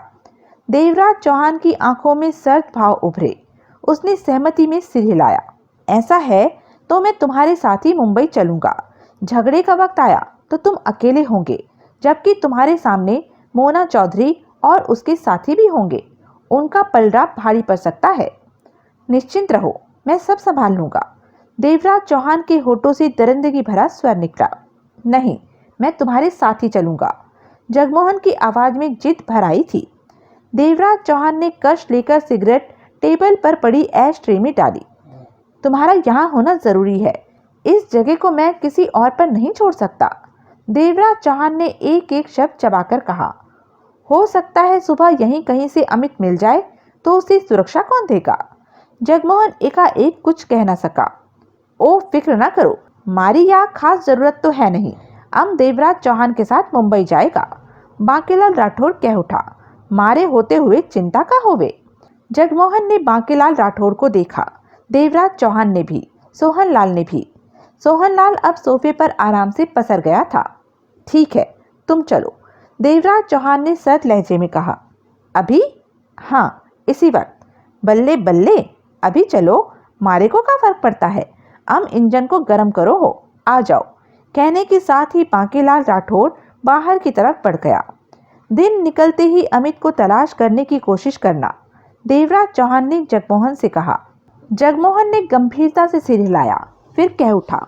Speaker 1: देवराज चौहान की आंखों में सर्द भाव उभरे। उसने सहमति में सिर हिलाया। ऐसा है तो मैं तुम्हारे साथ ही मुंबई चलूंगा। झगड़े का वक्त आया तो तुम अकेले होंगे, जबकि तुम्हारे सामने मोना चौधरी और उसके साथी भी होंगे। उनका पलड़ा भारी पड़ सकता है। निश्चिंत रहो, मैं सब संभाल लूंगा। देवराज चौहान के होठों से दरिंदगी भरा स्वर निकला। नहीं, मैं तुम्हारे साथ ही चलूंगा। जगमोहन की आवाज में जिद भर आई थी। देवराज चौहान ने कश लेकर सिगरेट टेबल पर पड़ी ऐश ट्रे में डाली। तुम्हारा यहाँ होना जरूरी है, इस जगह को मैं किसी और पर नहीं छोड़ सकता। देवराज चौहान ने एक एक शब्द चबाकर कहा। हो सकता है सुबह यहीं कहीं से अमित मिल जाए तो उसे सुरक्षा कौन देगा? जगमोहन एकाएक कुछ कह न सका। ओ फिक्र ना करो, मारी यहाँ खास जरूरत तो है नहीं। हम देवराज चौहान के साथ मुंबई जाएगा। बांकेलाल राठौर कह उठा। मारे होते हुए चिंता का होवे। जगमोहन ने बांकेलाल राठौर को देखा। देवराज चौहान ने भी, सोहनलाल ने भी। सोहनलाल अब सोफे पर आराम से पसर गया था। ठीक है, तुम चलो, देवराज चौहान ने सर्द लहजे में कहा। अभी? हाँ, इसी वक्त। बल्ले बल्ले, अभी चलो, मारे को क्या फर्क पड़ता है। हम इंजन को गर्म करो हो, आ जाओ। कहने के साथ ही बांकेलाल राठौर बाहर की तरफ बढ़ गया। दिन निकलते ही अमित को तलाश करने की कोशिश करना, देवराज चौहान ने जगमोहन से कहा। जगमोहन ने गंभीरता से सिर हिलाया, फिर कह उठा।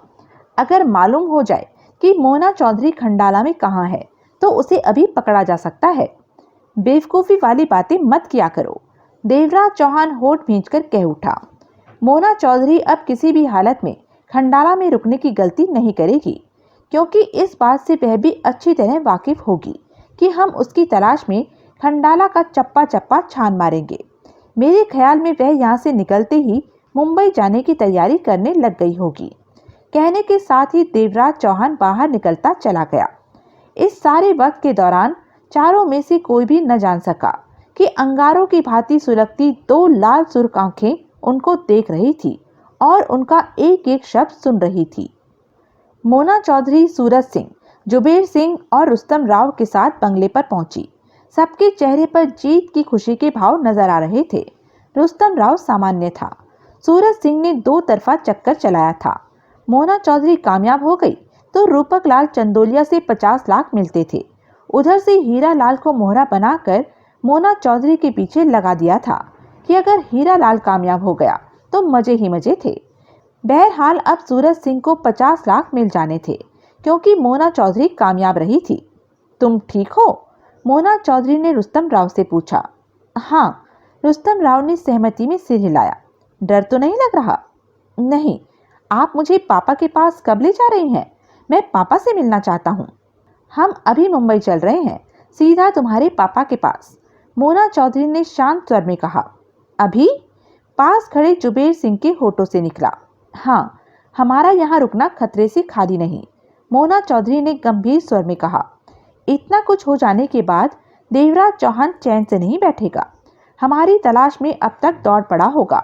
Speaker 1: अगर मालूम हो जाए कि मोना चौधरी खंडाला में कहाँ है तो उसे अभी पकड़ा जा सकता है। बेवकूफ़ी वाली बातें मत किया करो। देवराज चौहान होठ भींचकर कह उठा। मोना चौधरी अब किसी भी हालत में खंडाला में रुकने की गलती नहीं करेगी, क्योंकि इस बात से वह भी अच्छी तरह वाकिफ होगी कि हम उसकी तलाश में खंडाला का चप्पा चप्पा छान मारेंगे। मेरे ख्याल में वह यहाँ से निकलते ही मुंबई जाने की तैयारी करने लग गई होगी। कहने के साथ ही देवराज चौहान बाहर निकलता चला गया। इस सारे वक्त के दौरान चारों में से कोई भी न जान सका कि अंगारों की भांति सुलगती दो लाल सुर्ख आंखें उनको देख रही थी और उनका एक एक शब्द सुन रही थी। मोना चौधरी सूरज सिंह, जुबेर सिंह और रुस्तम राव के साथ बंगले पर पहुंची। सबके चेहरे पर जीत की खुशी के भाव नजर आ रहे थे। रुस्तम राव सामान्य था। सूरज सिंह ने दो तरफा चक्कर चलाया था। मोना चौधरी कामयाब हो गई तो रूपक लाल चंदोलिया से 50 लाख मिलते थे। उधर से हीरा लाल को मोहरा बनाकर मोना चौधरी के पीछे लगा दिया था कि अगर हीरा लाल कामयाब हो गया तो मजे ही मजे थे। बहरहाल अब सूरज सिंह को 50 लाख मिल जाने थे, क्योंकि मोना चौधरी कामयाब रही थी। तुम ठीक हो? मोना चौधरी ने रुस्तम राव से पूछा। हाँ, रुस्तम राव ने सहमति में सिर हिलाया। डर तो नहीं लग रहा? नहीं। आप मुझे पापा के पास कब ले जा रही हैं? मैं पापा से मिलना चाहता हूँ। हम अभी मुंबई चल रहे हैं, सीधा तुम्हारे पापा के पास, मोना चौधरी ने शांत स्वर में कहा। अभी? पास खड़े जुबेर सिंह के होठों से निकला। हाँ, हमारा यहाँ रुकना खतरे से खाली नहीं, मोना चौधरी ने गंभीर स्वर में कहा। इतना कुछ हो जाने के बाद देवराज चौहान चैन से नहीं बैठेगा। हमारी तलाश में अब तक दौड़ पड़ा होगा।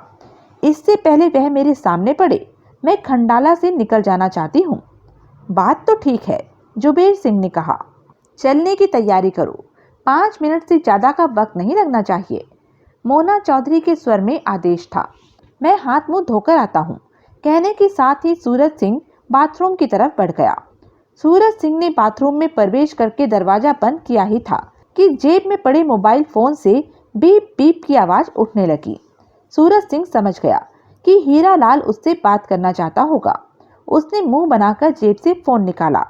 Speaker 1: इससे पहले वह मेरे सामने पड़े, मैं खंडाला से निकल जाना चाहती हूँ। बात तो ठीक है, जुबेर सिंह ने कहा। चलने की तैयारी करो, 5 मिनट से ज्यादा का वक्त नहीं लगना चाहिए। मोना चौधरी के स्वर में आदेश था। मैं हाथ मुंह धोकर आता हूँ, कहने के साथ ही सूरज सिंह बाथरूम की तरफ बढ़ गया। सूरज सिंह ने बाथरूम में प्रवेश करके दरवाजा बंद किया ही था कि जेब में पड़े मोबाइल फोन से बीप बीप की आवाज उठने लगी। सूरज सिंह समझ गया कि हीरा लाल उससे बात करना चाहता होगा। उसने मुंह बनाकर जेब से फोन निकाला।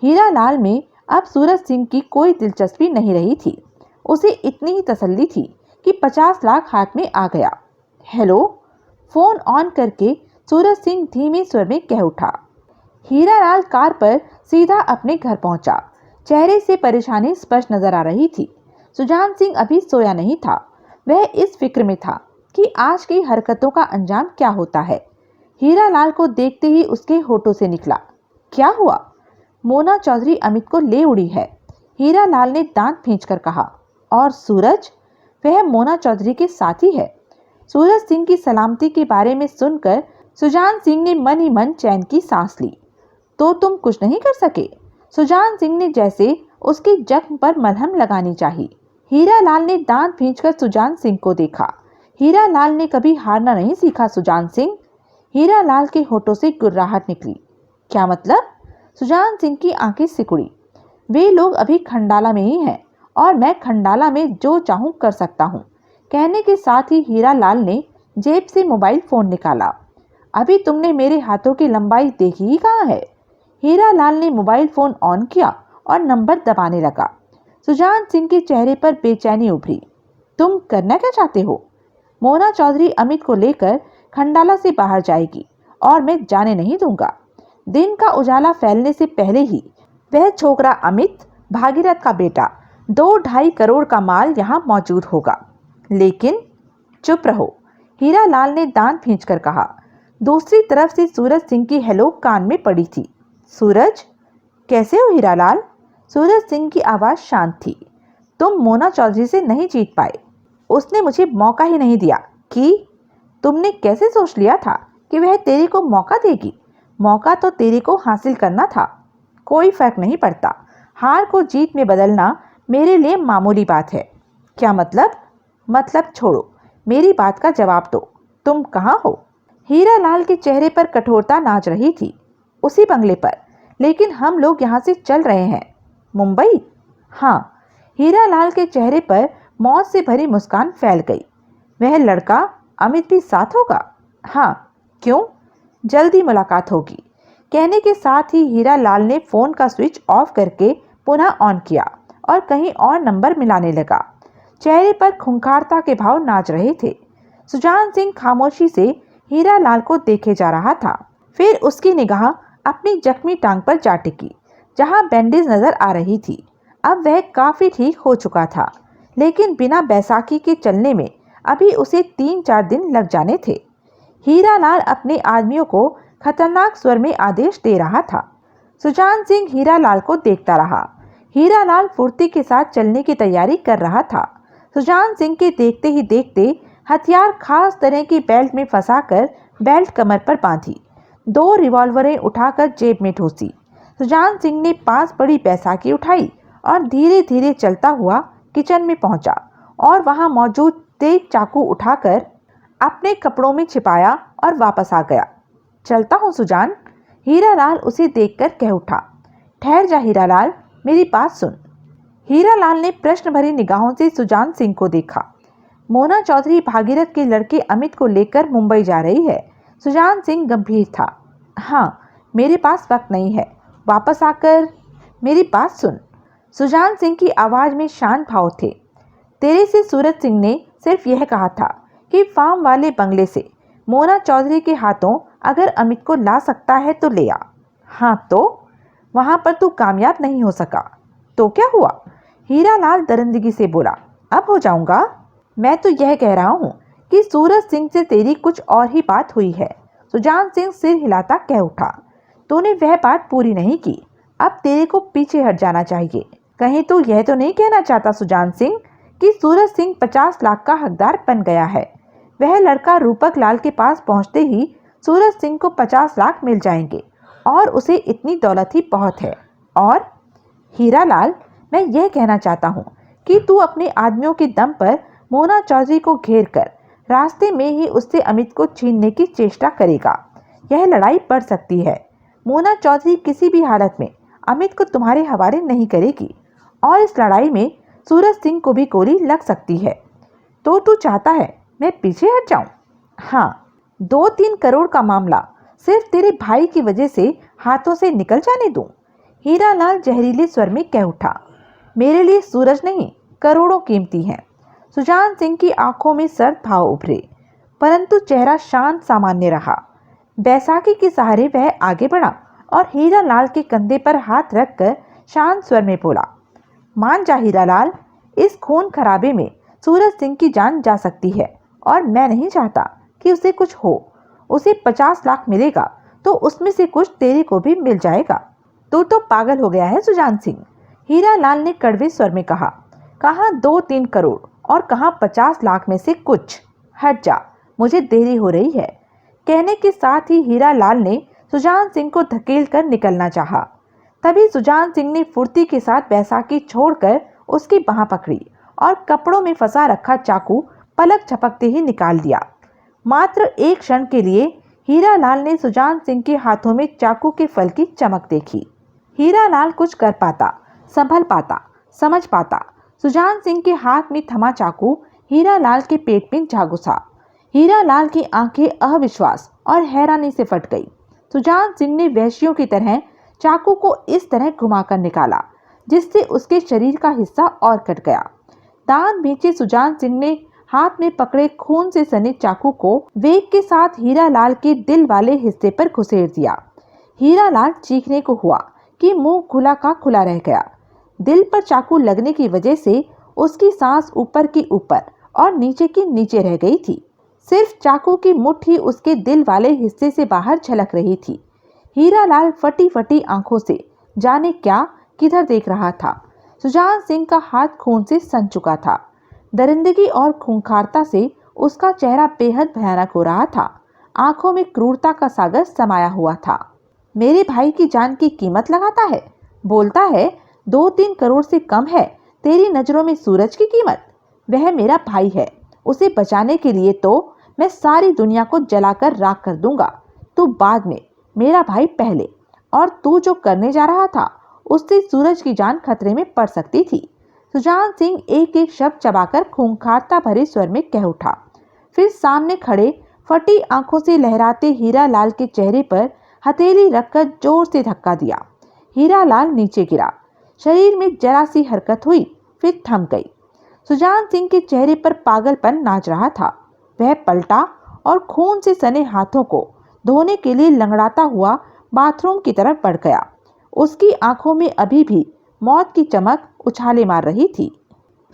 Speaker 1: हीरा लाल में अब सूरज सिंह की कोई दिलचस्पी नहीं रही थी। उसे इतनी ही तसल्ली थी कि 50 लाख हाथ में आ गया। हेलो, फोन ऑन करके सूरज सिंह धीमे स्वर में कह उठा। हीरा लाल कार पर सीधा अपने घर पहुंचा। चेहरे से परेशानी स्पष्ट नजर आ रही थी। सुजान सिंह अभी सोया नहीं था। वह इस फिक्र में था कि आज की हरकतों का अंजाम क्या होता है। हीरा लाल को देखते ही उसके होठों से निकला, क्या हुआ? मोना चौधरी अमित को ले उड़ी है, हीरा लाल ने दांत खींचकर कहा। और सूरज? वह मोना चौधरी के साथी है। सूरज सिंह की सलामती के बारे में सुनकर सुजान सिंह ने मन ही मन चैन की सांस ली। तो तुम कुछ नहीं कर सके? सुजान सिंह ने जैसे उसके जख्म पर मलहम लगानी चाहिए। हीरा लाल ने दांत खींचकर सुजान सिंह को देखा। हीरा लाल ने कभी हारना नहीं सीखा सुजान सिंह। हीरा लाल के होठों से गुर्राहट निकली। क्या मतलब? सुजान सिंह की आंखें सिकुड़ी। वे लोग अभी खंडाला में ही हैं और मैं खंडाला में जो चाहूं कर सकता हूं। कहने के साथ ही हीरा लाल ने जेब से मोबाइल फोन निकाला। अभी तुमने मेरे हाथों की लंबाई देखी ही कहाँ है? हीरा लाल ने मोबाइल फोन ऑन किया और नंबर दबाने लगा। सुजान सिंह के चेहरे पर बेचैनी उभरी। तुम करना क्या चाहते हो? मोना चौधरी अमित को लेकर खंडाला से बाहर जाएगी और मैं जाने नहीं दूंगा। दिन का उजाला फैलने से पहले ही वह छोकरा अमित, भागीरथ का बेटा, 2-2.5 करोड़ का माल यहाँ मौजूद होगा। लेकिन चुप रहो, हीरा लाल ने दांत खींचकर कहा। दूसरी तरफ से सूरज सिंह की हेलो कान में पड़ी थी। सूरज, कैसे हो हीरा लाल? सूरज सिंह की आवाज शांत थी। तुम मोना चौधरी से नहीं जीत पाए। उसने मुझे मौका ही नहीं दिया। कि तुमने कैसे सोच लिया था कि वह तेरे को मौका देगी? मौका तो तेरे को हासिल करना था। कोई फर्क नहीं पड़ता। हार को जीत में बदलना मेरे लिए मामूली बात है। क्या मतलब? मतलब छोड़ो, मेरी बात का जवाब दो। तुम कहाँ हो? हीरा लाल के चेहरे पर कठोरता नाच रही थी। उसी बंगले पर, लेकिन हम लोग यहाँ से चल रहे हैं। मुंबई? हाँ। हीरा लाल के चेहरे पर मौत से भरी मुस्कान फैल गई। वह लड़का अमित भी साथ होगा? हाँ। क्यों? जल्दी मुलाकात होगी। कहने के साथ ही हीरा लाल ने फोन का स्विच ऑफ करके पुनः ऑन किया और कहीं और नंबर मिलाने लगा। चेहरे पर खूंखारता के भाव नाच रहे थे। सुजान सिंह खामोशी से हीरा लाल को देखे जा रहा था। फिर उसकी निगाह अपनी जख्मी टांग पर जा टिकी, जहां बैंडेज नजर आ रही थी। अब वह काफी ठीक हो चुका था, लेकिन बिना बैसाखी के चलने में अभी उसे 3-4 दिन लग जाने थे। हीरा लाल अपने आदमियों को खतरनाक स्वर में आदेश दे रहा था। सुजान सिंह हीरा लाल को देखता रहा। हीरा लाल फुर्ती के साथ चलने की तैयारी कर रहा था। सुजान सिंह के देखते ही देखते हथियार खास तरह की बेल्ट में फंसाकर बेल्ट कमर पर बांधी, 2 रिवॉल्वरें उठाकर जेब में ठूसी। सुजान सिंह ने पास पड़ी बैसाखी उठाई और धीरे धीरे चलता हुआ किचन में पहुंचा और वहां मौजूद तेज चाकू उठाकर अपने कपड़ों में छिपाया और वापस आ गया। चलता हूं सुजान, हीरा लाल उसे देखकर कह उठा। ठहर जा हीरा लाल, मेरी बात सुन। हीरा लाल ने प्रश्न भरी निगाहों से सुजान सिंह को देखा। मोना चौधरी भागीरथ के लड़के अमित को लेकर मुंबई जा रही है। सुजान सिंह गंभीर था। हाँ, मेरे पास वक्त नहीं है। वापस आकर मेरी बात सुन। सुजान सिंह की आवाज में शांत भाव थे। तेरे से सूरज सिंह ने सिर्फ यह कहा था कि फार्म वाले बंगले से मोना चौधरी के हाथों अगर अमित को ला सकता है तो ले आ। हाँ तो? वहां पर तू कामयाब नहीं हो सका तो क्या हुआ? हीरा लाल दरिंदगी से बोला। अब हो जाऊंगा। मैं तो यह कह रहा हूँ कि सूरज सिंह से तेरी कुछ और ही बात हुई है। सुजान सिंह सिर हिलाता कह उठा, तूने वह बात पूरी नहीं की, अब तेरे को पीछे हट जाना चाहिए। कहीं तू यह तो नहीं कहना चाहता सुजान सिंह कि सूरज सिंह 50 लाख का हकदार बन गया है। वह लड़का रूपक लाल के पास पहुंचते ही सूरज सिंह को 50 लाख मिल जाएंगे और उसे इतनी दौलत ही बहुत है। और हीरा लाल, मैं यह कहना चाहता हूँ कि तू अपने आदमियों के दम पर मोना चौधरी को घेर कर रास्ते में ही उससे अमित को छीनने की चेष्टा करेगा। यह लड़ाई बढ़ सकती है। मोना चौधरी किसी भी हालत में अमित को तुम्हारे हवाले नहीं करेगी और इस लड़ाई में सूरज सिंह को भी गोली लग सकती है। तो तू चाहता है मैं पीछे हट जाऊं? हाँ, 2-3 करोड़ का मामला सिर्फ तेरे भाई की वजह से हाथों से निकल जाने दूं? हीरा लाल जहरीले स्वर में कह उठा, मेरे लिए सूरज नहीं, करोड़ों कीमती हैं। सुजान सिंह की आंखों में सर्द भाव उभरे, परंतु चेहरा शांत सामान्य रहा। बैसाखी के सहारे वह आगे बढ़ा और हीरा लाल के कंधे पर हाथ रखकर शांत स्वर में बोला, मान जा हीरा लाल, इस खून खराबे में सूरज सिंह की जान जा सकती है और मैं नहीं चाहता कि उसे कुछ हो। उसे 50 लाख मिलेगा तो उसमें से कुछ तेरे को भी मिल जाएगा। तू तो पागल हो गया है सुजान सिंह, हीरा लाल ने कड़वे स्वर में कहा। कहाँ 2-3 करोड़ और कहाँ 50 लाख में से कुछ। हट जा, मुझे देरी हो रही है। कहने के साथ ही हीरा लाल ने सुजान सिंह को धकेल कर निकलना चाहा। तभी सुजान सिंह ने फुर्ती के साथ बैसाखी छोड़कर उसकी बाह पकड़ी और कपड़ों में फंसा रखा चाकू पलक झपकते ही निकाल दिया। मात्र एक क्षण के लिए हीरा लाल ने सुजान सिंह के हाथों में चाकू के फल की चमक देखी। हीरा लाल कुछ कर पाता, संभल पाता, समझ पाता। सुजान सिंह के हाथ में थमा चाकू हीरा लाल के पेट में जा घुसा। हीरा लाल की आंखें अविश्वास और हैरानी से फट गई। सुजान सिंह ने वहशियों की तरह चाकू को इस तरह घुमाकर निकाला जिससे उसके शरीर का हिस्सा और कट गया। दांत भींचे सुजान सिंह ने हाथ में पकड़े खून से सने चाकू को वेग के साथ हीरा लाल के दिल वाले हिस्से पर घुसेड़ दिया। हीरा लाल चीखने को हुआ कि मुंह खुला का खुला रह गया। दिल पर चाकू लगने की वजह से उसकी सांस ऊपर की ऊपर और नीचे की नीचे रह गई थी। सिर्फ चाकू की मुट्ठी उसके दिल वाले हिस्से से बाहर झलक रही थी। हीरा लाल फटी फटी आंखों से जाने क्या किधर देख रहा था। सुजान सिंह का हाथ खून से सन चुका था। दरिंदगी और खूंखारता से उसका चेहरा बेहद भयानक हो रहा था। आंखों में क्रूरता का सागर समाया हुआ था। मेरे भाई की जान की कीमत लगाता है, बोलता है 2-3 करोड़ से कम है तेरी नजरों में सूरज की कीमत। वह मेरा भाई है, उसे बचाने के लिए तो मैं सारी दुनिया को जलाकर राख कर दूंगा। तू बाद में, मेरा भाई पहले। और तू जो करने जा रहा था उससे सूरज की जान खतरे में पड़ सकती थी। सुजान सिंह एक एक शब्द चबाकर खूंखारता भरे स्वर में कह उठा। फिर सामने खड़े फटी आंखों से लहराते हीरा लाल के चेहरे पर हथेली रखकर जोर से धक्का दिया। हीरा लाल नीचे गिरा। शरीर में जरा सी हरकत हुई, फिर थम गई। सुजान सिंह के चेहरे पर पागलपन नाच रहा था। वह पलटा और खून से सने हाथों को धोने के लिए लंगड़ाता हुआ बाथरूम की तरफ बढ़ गया। उसकी आंखों में अभी भी मौत की चमक उछाले मार रही थी।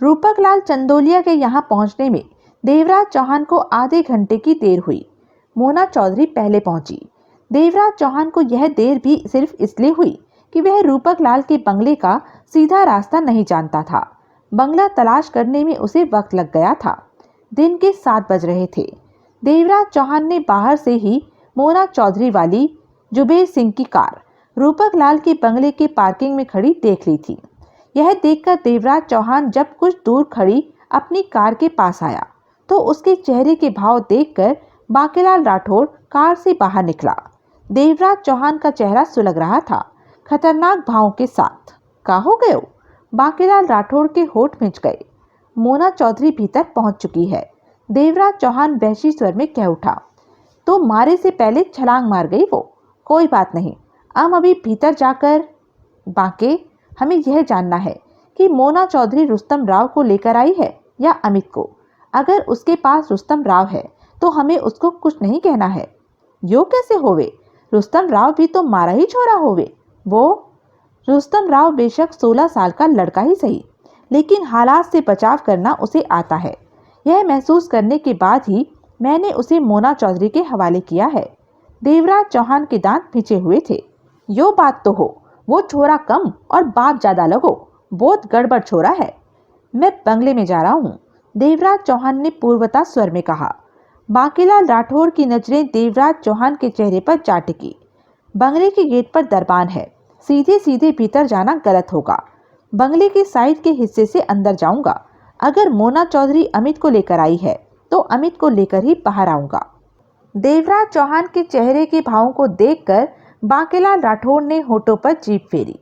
Speaker 1: रूपक लाल चंदोलिया के यहाँ पहुँचने में देवराज चौहान को आधे घंटे की देर हुई। मोना चौधरी पहले पहुंची। देवराज चौहान को यह देर भी सिर्फ इसलिए हुई कि वह रूपक लाल के बंगले का सीधा रास्ता नहीं जानता था। बंगला तलाश करने में उसे वक्त लग गया था। दिन के 7 बज रहे थे। देवराज चौहान ने बाहर से ही मोना चौधरी वाली जुबेर सिंह की कार रूपक लाल के बंगले के पार्किंग में खड़ी देख ली थी। यह देखकर देवराज चौहान जब कुछ दूर खड़ी अपनी कार के पास आया तो उसके चेहरे के भाव देखकर बांकेलाल राठौड़ कार से बाहर निकला। देवराज चौहान का चेहरा सुलग रहा था, खतरनाक भावों के साथ। का हो गए? बांकेलाल राठौड़ के होठ मिंच गए। मोना चौधरी भीतर पहुंच चुकी है। देवराज चौहान वहशी स्वर में कह उठा, तो मारे से पहले छलांग मार गई वो। कोई बात नहीं, हम अभी भीतर जाकर। बांके, हमें यह जानना है कि मोना चौधरी रुस्तम राव को लेकर आई है या अमित को। अगर उसके पास रुस्तम राव है तो हमें उसको कुछ नहीं कहना है। यो कैसे होवे? रुस्तम राव भी तो मारा ही छोरा होवे। वो रुस्तम राव बेशक 16 साल का लड़का ही सही, लेकिन हालात से बचाव करना उसे आता है। यह महसूस करने के बाद ही मैंने उसे मोना चौधरी के हवाले किया है। देवराज चौहान के दांत भींचे हुए थे। यो बात तो हो, वो छोरा कम और बाप ज्यादा लगो, बहुत गड़बड़ छोरा है। मैं बंगले में जा रहा हूँ, देवराज चौहान ने पूर्वता स्वर में कहा। बांकीलाल राठौर की नजरें देवराज चौहान के चेहरे पर जा टिकी। बंगले के गेट पर दरबान है, सीधे सीधे भीतर जाना गलत होगा। बंगले के साइड के हिस्से से अंदर जाऊंगा। अगर मोना चौधरी अमित को लेकर आई है तो अमित को लेकर ही बाहर आऊंगा। देवराज चौहान के चेहरे के भावों को देखकर बांकीलाल राठौर ने होठों पर जीभ फेरी।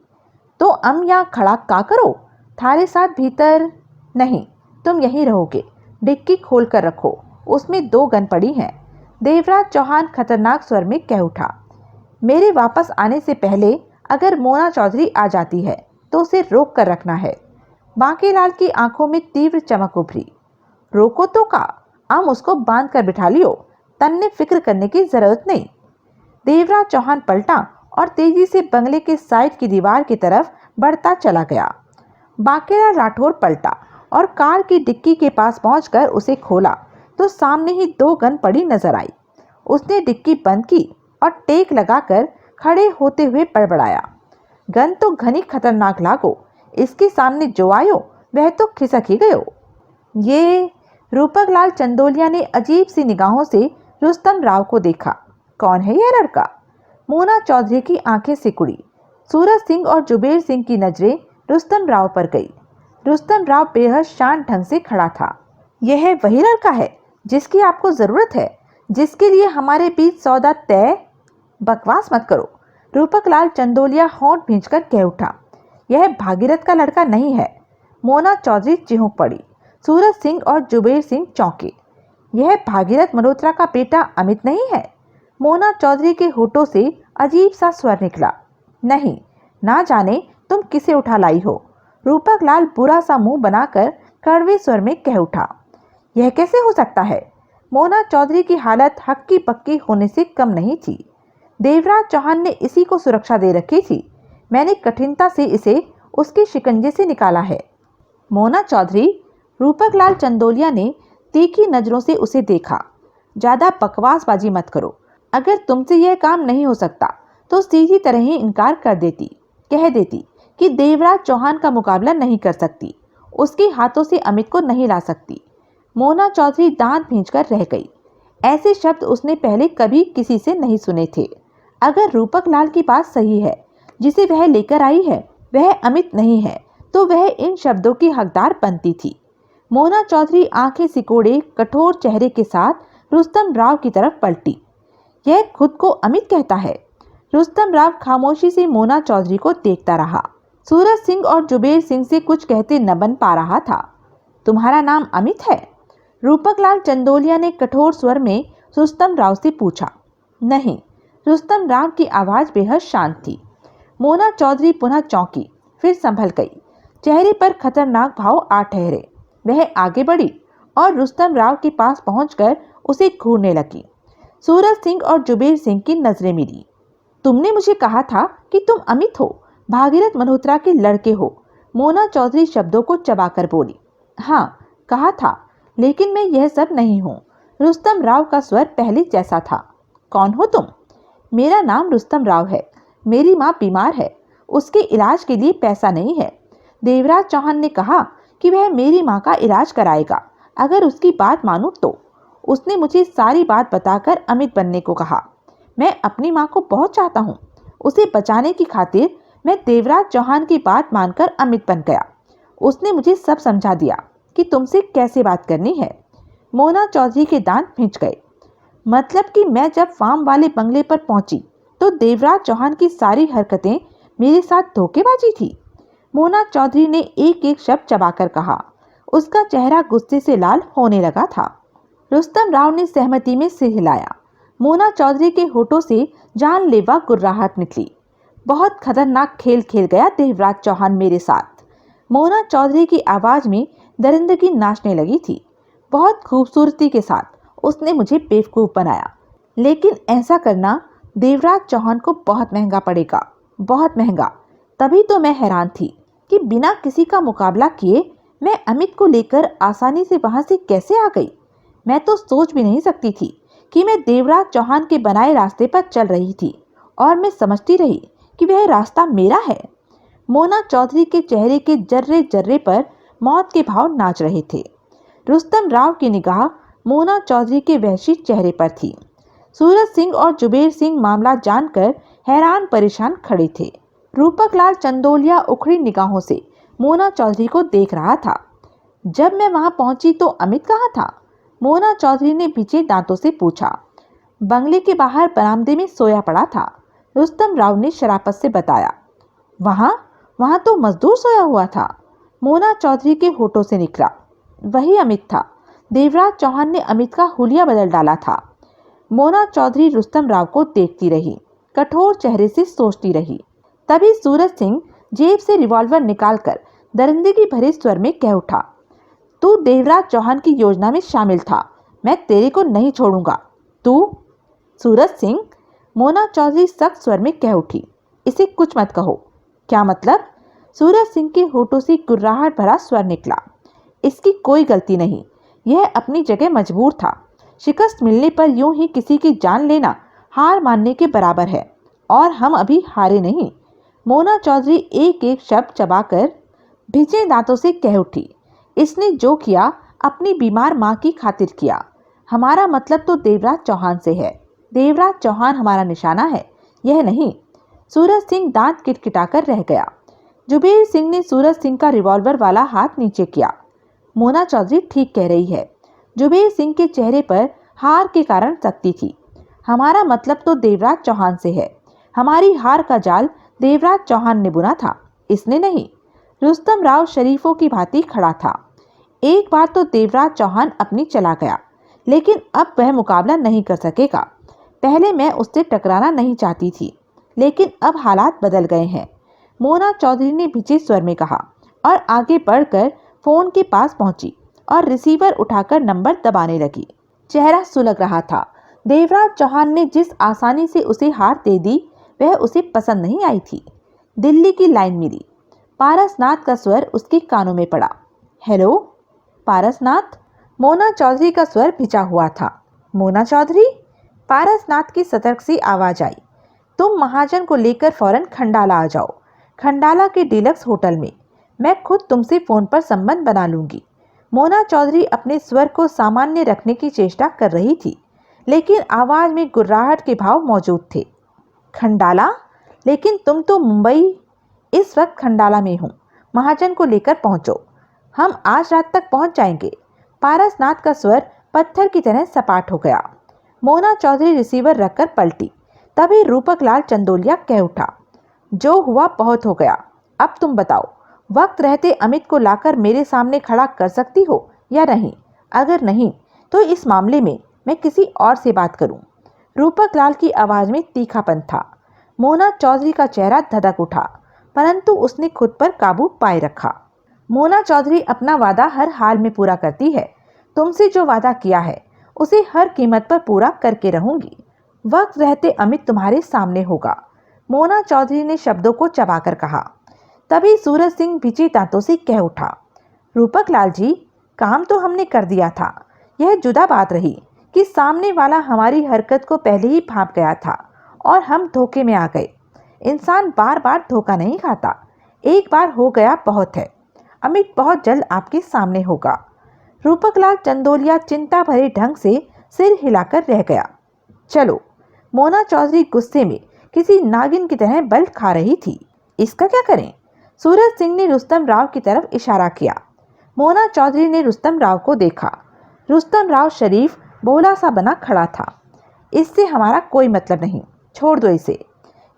Speaker 1: तो अम यहाँ खड़ा का करो, थारे साथ भीतर नहीं, तुम यहीं रहोगे। डिक्की खोल कर रखो, उसमें 2 गन पड़ी हैं। देवराज चौहान खतरनाक स्वर में कह उठा। मेरे वापस आने से पहले अगर मोना चौधरी आ जाती है तो उसे रोक कर रखना है। बांकीलाल की आंखों में तीव्र चमक उभरी। रोको तो का, हम उसको बांध कर बिठा लियो, तन्ने फिक्र करने की जरूरत नहीं। देवराज चौहान पलटा और तेजी से बंगले के साइड की दीवार की तरफ बढ़ता चला गया। बांकीलाल राठौर पलटा और कार की डिक्की के पास पहुंचकर उसे खोला तो सामने ही 2 गन पड़ी नजर आई। उसने डिक्की बंद की और टेक लगाकर खड़े होते हुए बड़बड़ाया। गन तो घनी खतरनाक लागो, इसके सामने जो आयो वह तो खिसक ही गयो। ये रूपकलाल चंदोलिया ने अजीब सी निगाहों से रुस्तम राव को देखा। कौन है यह लड़का? मोना चौधरी की आंखें सिकुड़ी। सूरज सिंह और जुबेर सिंह की नजरें रुस्तम राव पर गई। रुस्तम राव बेहद शांत ढंग से खड़ा था। यह वही लड़का है जिसकी आपको जरूरत है, जिसके लिए हमारे बीच सौदा तय? बकवास मत करो, रूपकलाल चंदोलिया होंठ भींचकर कह उठा। यह भागीरथ का लड़का नहीं है। मोना चौधरी चिहुक पड़ी। सूरज सिंह और जुबेर सिंह चौंके। यह भागीरथ मल्होत्रा का बेटा अमित नहीं है? मोना चौधरी के होठों से अजीब सा स्वर निकला। नहीं, ना जाने तुम किसे उठा लाई हो। रूपकलाल बुरा सा मुंह बनाकर कड़वे स्वर में कह उठा। यह कैसे हो सकता है? मोना चौधरी की हालत हक्की पक्की होने से कम नहीं थी। देवराज चौहान ने इसी को सुरक्षा दे रखी थी। मैंने कठिनता से इसे उसके शिकंजे से निकाला है। मोना चौधरी, रूपकलाल चंदोलिया ने तीखी नजरों से उसे देखा। ज्यादा बकवासबाजी मत करो। अगर तुमसे यह काम नहीं हो सकता तो सीधी तरह ही इनकार कर देती, कह देती कि देवराज चौहान का मुकाबला नहीं कर सकती, उसके हाथों से अमित को नहीं ला सकती। मोना चौधरी दांत भींचकर रह गई। ऐसे शब्द उसने पहले कभी किसी से नहीं सुने थे। अगर रूपकलाल की बात सही है, जिसे वह लेकर आई है वह अमित नहीं है, तो वह इन शब्दों की हकदार बनती थी। मोना चौधरी आंखें सिकोड़े कठोर चेहरे के साथ रुस्तम राव की तरफ पलटी। यह खुद को अमित कहता है? रुस्तम राव खामोशी से मोना चौधरी को देखता रहा। सूरज सिंह और जुबेर सिंह से कुछ कहते न बन पा रहा था। तुम्हारा नाम अमित है? रूपकलाल चंदोलिया ने कठोर स्वर में रुस्तम राव से पूछा। नहीं, रुस्तम राव की आवाज बेहद शांत थी। मोना चौधरी पुनः चौंकी, फिर संभल गई। चेहरे पर खतरनाक भाव आ ठहरे। वह आगे बढ़ी और रुस्तम राव के पास पहुंचकर उसे घूरने लगी। सूरज सिंह और जुबेर सिंह की नजरें मिली। तुमने मुझे कहा था कि तुम अमित हो, भागीरथ मल्होत्रा के लड़के हो। मोना चौधरी शब्दों को चबाकर बोली। हाँ, कहा था, लेकिन मैं यह सब नहीं हूँ। रुस्तम राव का स्वर पहले जैसा था। कौन हो तुम? मेरा नाम रुस्तम राव है। मेरी माँ बीमार है, उसके इलाज के लिए पैसा नहीं है। देवराज चौहान ने कहा कि वह मेरी माँ का इलाज कराएगा अगर उसकी बात मानूं तो। उसने मुझे सारी बात बताकर अमित बनने को कहा। मैं अपनी माँ को बहुत चाहता हूँ। उसे बचाने की खातिर मैं देवराज चौहान की बात मानकर अमित बन गया। उसने मुझे सब समझा दिया कि तुमसे कैसे बात करनी है। मोना चौधरी के दांत भींच गए। मतलब कि मैं जब फार्म वाले बंगले पर पहुंची तो देवराज चौहान की सारी हरकतें मेरे साथ धोखेबाजी थी। मोना चौधरी ने एक एक शब्द चबाकर कहा। उसका चेहरा गुस्से से लाल होने लगा था। रुस्तम राव ने सहमति में सिर हिलाया। मोना चौधरी के होठों से जानलेवा गुर्राहट निकली। बहुत खतरनाक खेल खेल गया देवराज चौहान मेरे साथ। मोना चौधरी की आवाज में दरिंदगी नाचने लगी थी। बहुत खूबसूरती के साथ उसने मुझे बेवकूफ बनाया, लेकिन ऐसा करना देवराज चौहान को बहुत महंगा पड़ेगा, बहुत महंगा। तभी तो मैं हैरान थी कि बिना किसी का मुकाबला किए मैं अमित को लेकर आसानी से वहां से कैसे आ गई? मैं तो सोच भी नहीं सकती थी कि मैं देवराज चौहान के बनाए रास्ते पर चल रही थी और मैं समझती रही कि वह रास्ता मेरा है। मोना चौधरी के चेहरे के जर्रे जर्रे पर मौत के भाव नाच रहे थे। रुस्तम राव की निगाह मोना चौधरी के वहशी चेहरे पर थी। सूरज सिंह और जुबेर सिंह मामला जानकर हैरान परेशान खड़े थे। रूपक लाल चंदोलिया उखड़ी निगाहों से मोना चौधरी को देख रहा था। जब मैं वहां पहुंची तो अमित कहाँ था? मोना चौधरी ने पीछे दांतों से पूछा। बंगले के बाहर बरामदे में सोया पड़ा था, रुस्तम राव ने शराफत से बताया। वहां वहां तो मजदूर सोया हुआ था, मोना चौधरी के होठों से निकला। वही अमित था। देवराज चौहान ने अमित का हुलिया बदल डाला था। मोना चौधरी रुस्तम राव को देखती रही, कठोर चेहरे से सोचती रही। तभी सूरज सिंह जेब से रिवॉल्वर निकालकर दरिंदगी भरे स्वर में कह उठा, तू देवराज चौहान की योजना में शामिल था, मैं तेरे को नहीं छोड़ूंगा। तू? सूरज सिंह, मोना चौधरी सख्त स्वर में कह उठी, इसे कुछ मत कहो। क्या मतलब? सूरज सिंह के होठों से गुर्राहट भरा स्वर निकला। इसकी कोई गलती नहीं, यह अपनी जगह मजबूर था। शिकस्त मिलने पर यूं ही किसी की जान लेना हार मानने के बराबर है, और हम अभी हारे नहीं। मोना चौधरी एक एक शब्द चबाकर भिजे दांतों से कह उठी, इसने जो किया अपनी बीमार माँ की खातिर किया। हमारा मतलब तो देवराज चौहान से है। देवराज चौहान हमारा निशाना है, यह नहीं। सूरज सिंह दांत किटकिटाकर रह गया। जुबेर सिंह ने सूरज सिंह का रिवॉल्वर वाला हाथ नीचे किया। मोना चौधरी ठीक कह रही है। जुबेर सिंह के चेहरे पर हार के कारण सख्ती थी। हमारा मतलब तो देवराज चौहान से है। हमारी हार का जाल देवराज चौहान ने बुना था, इसने नहीं। रुस्तम राव शरीफों की भांति खड़ा था। एक बार तो देवराज चौहान अपनी चला गया, लेकिन अब वह मुकाबला नहीं कर सकेगा। पहले मैं उससे टकराना नहीं चाहती थी, लेकिन अब हालात बदल गए हैं, मोना चौधरी ने भिजे स्वर में कहा, और आगे बढ़कर फोन के पास पहुंची और रिसीवर उठाकर नंबर दबाने लगी। चेहरा सुलग रहा था। देवराज चौहान ने जिस आसानी से उसे हार दे दी, वह उसे पसंद नहीं आई थी। दिल्ली की लाइन मिली। पारसनाथ का स्वर उसके कानों में पड़ा। हेलो पारसनाथ। मोना चौधरी का स्वर भिजा हुआ था। मोना चौधरी? पारसनाथ की सतर्क सी आवाज आई। तुम महाजन को लेकर फौरन खंडाला आ जाओ, खंडाला के डिलक्स होटल में। मैं खुद तुमसे फोन पर संबंध बना लूंगी। मोना चौधरी अपने स्वर को सामान्य रखने की चेष्टा कर रही थी, लेकिन आवाज में गुर्राहट के भाव मौजूद थे। खंडाला? लेकिन तुम तो मुंबई। इस वक्त खंडाला में हूँ, महाजन को लेकर पहुंचो। हम आज रात तक पहुंच जाएंगे। पारसनाथ का स्वर पत्थर की तरह सपाट हो गया। मोना चौधरी रिसीवर रखकर पलटी। तभी रूपक लाल चंदोलिया कह उठा, जो हुआ बहुत हो गया। अब तुम बताओ, वक्त रहते अमित को लाकर मेरे सामने खड़ा कर सकती हो या नहीं? अगर नहीं तो इस मामले में मैं किसी और से बात करूं। रूपक लाल की आवाज में तीखापन था। मोना चौधरी का चेहरा धधक उठा, परंतु उसने खुद पर काबू पाए रखा। मोना चौधरी अपना वादा हर हाल में पूरा करती है। तुमसे जो वादा किया है उसे हर कीमत पर पूरा करके रहूंगी। वक्त रहते अमित तुम्हारे सामने होगा, मोना चौधरी ने शब्दों को चबाकर कहा। तभी सूरज सिंह भिजे दांतों से कह उठा, रूपक लाल जी, काम तो हमने कर दिया था। यह जुदा बात रही कि सामने वाला हमारी हरकत को पहले ही भांप गया था और हम धोखे में आ गए। इंसान बार बार धोखा नहीं खाता, एक बार हो गया बहुत है। अमित बहुत जल्द आपके सामने होगा। रूपकलाल चंदोलिया चिंता भरे ढंग से सिर हिलाकर रह गया। चलो। मोना चौधरी गुस्से में किसी नागिन की तरह बल खा रही थी। इसका क्या करें? सूरज सिंह ने रुस्तम राव की तरफ इशारा किया। मोना चौधरी ने रुस्तम राव को देखा। रुस्तम राव शरीफ बोला सा बना खड़ा था। इससे हमारा कोई मतलब नहीं, छोड़ दो इसे।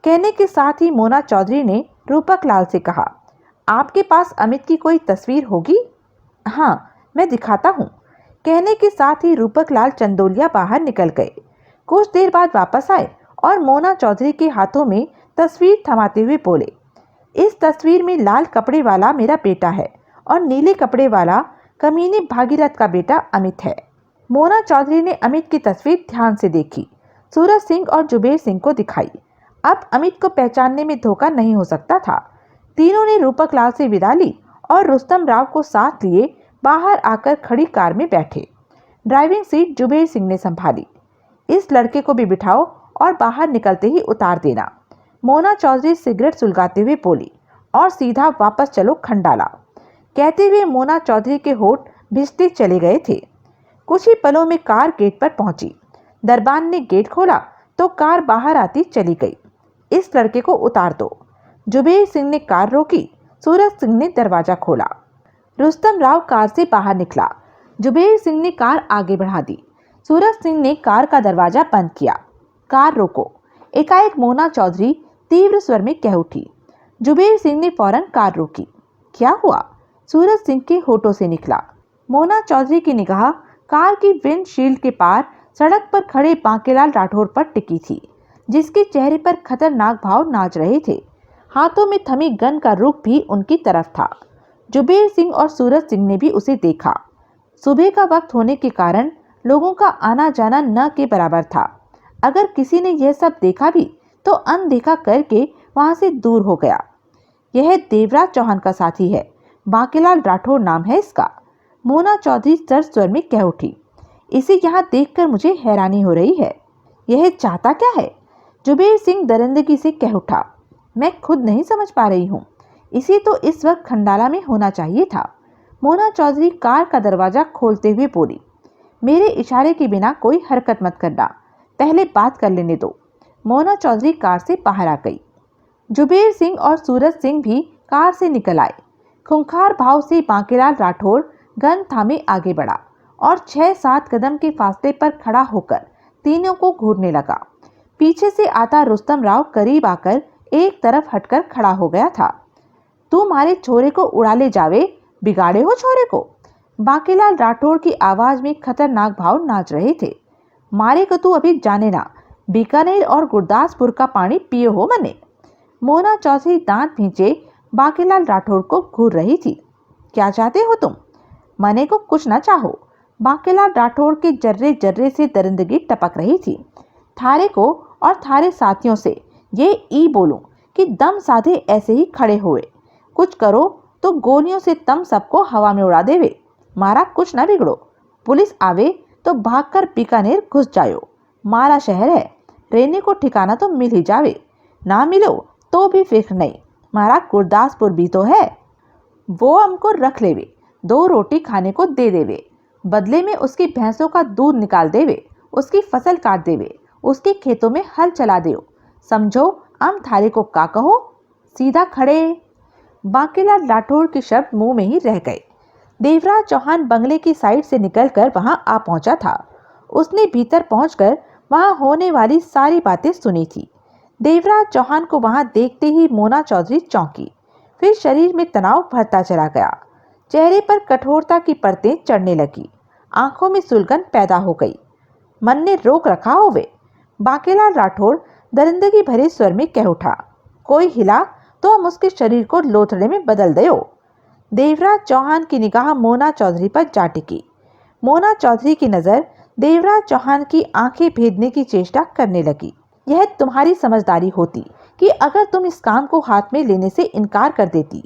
Speaker 1: कहने के साथ ही मोना चौधरी ने रूपक लाल से कहा, आपके पास अमित की कोई तस्वीर होगी? हाँ, मैं दिखाता हूँ। कहने के साथ ही रूपक लाल चंदोलिया बाहर निकल गए। कुछ देर बाद वापस आए और मोना चौधरी के हाथों में तस्वीर थमाते हुए बोले, इस तस्वीर में लाल कपड़े वाला मेरा बेटा है और नीले कपड़े वाला कमीने भागीरथ का बेटा अमित है। मोना चौधरी ने अमित की तस्वीर ध्यान से देखी, सूरज सिंह और जुबेर सिंह को दिखाई। अब अमित को पहचानने में धोखा नहीं हो सकता था। तीनों ने रूपक लाल से विदा ली और रुस्तम राव को साथ लिए बाहर आकर खड़ी कार में बैठे। ड्राइविंग सीट जुबेर सिंह ने संभाली। इस लड़के को भी बिठाओ और बाहर निकलते ही उतार देना, मोना चौधरी सिगरेट सुलगाते हुए बोली, और सीधा वापस चलो खंडाला। कहते हुए मोना चौधरी के होठ भिजते चले गए थे। कुछ ही पलों में कार गेट पर पहुंची। दरबान ने गेट खोला तो कार बाहर आती चली गई। इस लड़के को उतार दो। जुबेर सिंह ने कार रोकी। सूरज सिंह ने दरवाजा खोला। रुस्तम राव कार से बाहर निकला। जुबेर सिंह ने कार आगे बढ़ा दी। सूरज सिंह ने कार का दरवाजा बंद किया। कार रोको। एकाएक मोना चौधरी तीव्र स्वर में कह उठी। जुबेर सिंह ने फौरन कार रोकी। क्या हुआ? सूरज सिंह के होठों से निकला। मोना चौधरी की निगाह कार की विंडशील्ड के पार सड़क पर खड़े बांकेलाल राठौर पर टिकी थी, जिसके चेहरे पर खतरनाक भाव नाच रहे थे। हाथों में थमी गन का रुख भी उनकी तरफ था। जुबेर सिंह और सूरज सिंह ने भी उसे देखा। सुबह का वक्त होने के कारण लोगों का आना जाना न के बराबर था। अगर किसी ने यह सब देखा भी तो अनदेखा करके वहां से दूर हो गया। यह देवराज चौहान का साथी है, बांकेलाल राठौर नाम है इसका। मोना चौधरी सर स्वर में कह उठी। इसे यहाँ देखकर मुझे हैरानी हो रही है। यह चाहता क्या है? जुबेर सिंह दरिंदगी से कह उठा। मैं खुद नहीं समझ पा रही हूँ। इसे तो इस वक्त खंडाला में होना चाहिए था। मोना चौधरी कार का दरवाजा खोलते हुए बोली। मेरे इशारे के बिना कोई हरकत मत करना, पहले बात कर लेने दो। मोना चौधरी कार से बाहर आ गई। जुबेर सिंह और सूरज सिंह भी कार से निकल आए। खूंखार भाव से बांकेलाल राठौर गन थामे आगे बढ़ा और 6-7 कदम के फासले पर खड़ा होकर तीनों को घूरने लगा। पीछे से आता रुस्तम राव करीब आकर एक तरफ हटकर खड़ा हो गया था। तू मारे छोरे को उड़ा ले जावे, बिगाड़े हो छोरे को। बांकेलाल राठौर की आवाज में खतरनाक भाव नाच रहे थे। मारे को तू अभी जाने ना, बीकानेर और गुरदासपुर का पानी पिए हो मने। मोना चौधरी दांत भींचे बांकेलाल राठौर को घूर रही थी। क्या चाहते हो तुम? मने को कुछ ना चाहो। बांकेलाल राठौर के जर्रे जर्रे से दरिंदगी टपक रही थी। थारे को और थारे साथियों से ये ई बोलूं कि दम साधे ऐसे ही खड़े हुए। कुछ करो तो गोलियों से तम सबको हवा में उड़ा देवे। मारा कुछ ना बिगड़ो। पुलिस आवे तो भागकर बीकानेर घुस जायो। मारा शहर है, रहने को ठिकाना तो मिल ही जावे। ना मिलो तो भी फिक्र नहीं, मारा गुरदासपुर भी तो है। वो हमको रख लेवे, 2 रोटी खाने को दे देवे, बदले में उसकी भैंसों का दूध निकाल देवे, उसकी फसल काट देवे, उसके खेतों में हल चला देओ। समझो हम थारे को का कहो? सीधा खड़े। बांकेलाल राठौर के शब्द मुंह में ही रह गए। देवराज चौहान बंगले की साइड से निकलकर वहां आ पहुंचा था। उसने भीतर पहुंचकर वहां होने वाली सारी बातें सुनी थी। देवराज चौहान को वहां देखते ही मोना चौधरी चौंकी। फिर शरीर में तनाव भरता चला गया। चेहरे पर कठोरता की परतें चढ़ने लगी। आंखों में सुलगन पैदा हो गई। मन ने रोक रखा होवे। बांकेलाल राठौर दरिंदगी भरे स्वर में कह उठा। कोई हिला तो हम उसके शरीर को लोथड़े में बदल देओ। देवराज चौहान की निगाह मोना चौधरी पर जा टिकी। मोना चौधरी की नजर देवराज चौहान की आंखें भेदने की चेष्टा करने लगी। यह तुम्हारी समझदारी होती कि अगर तुम इस काम को हाथ में लेने से इनकार कर देती।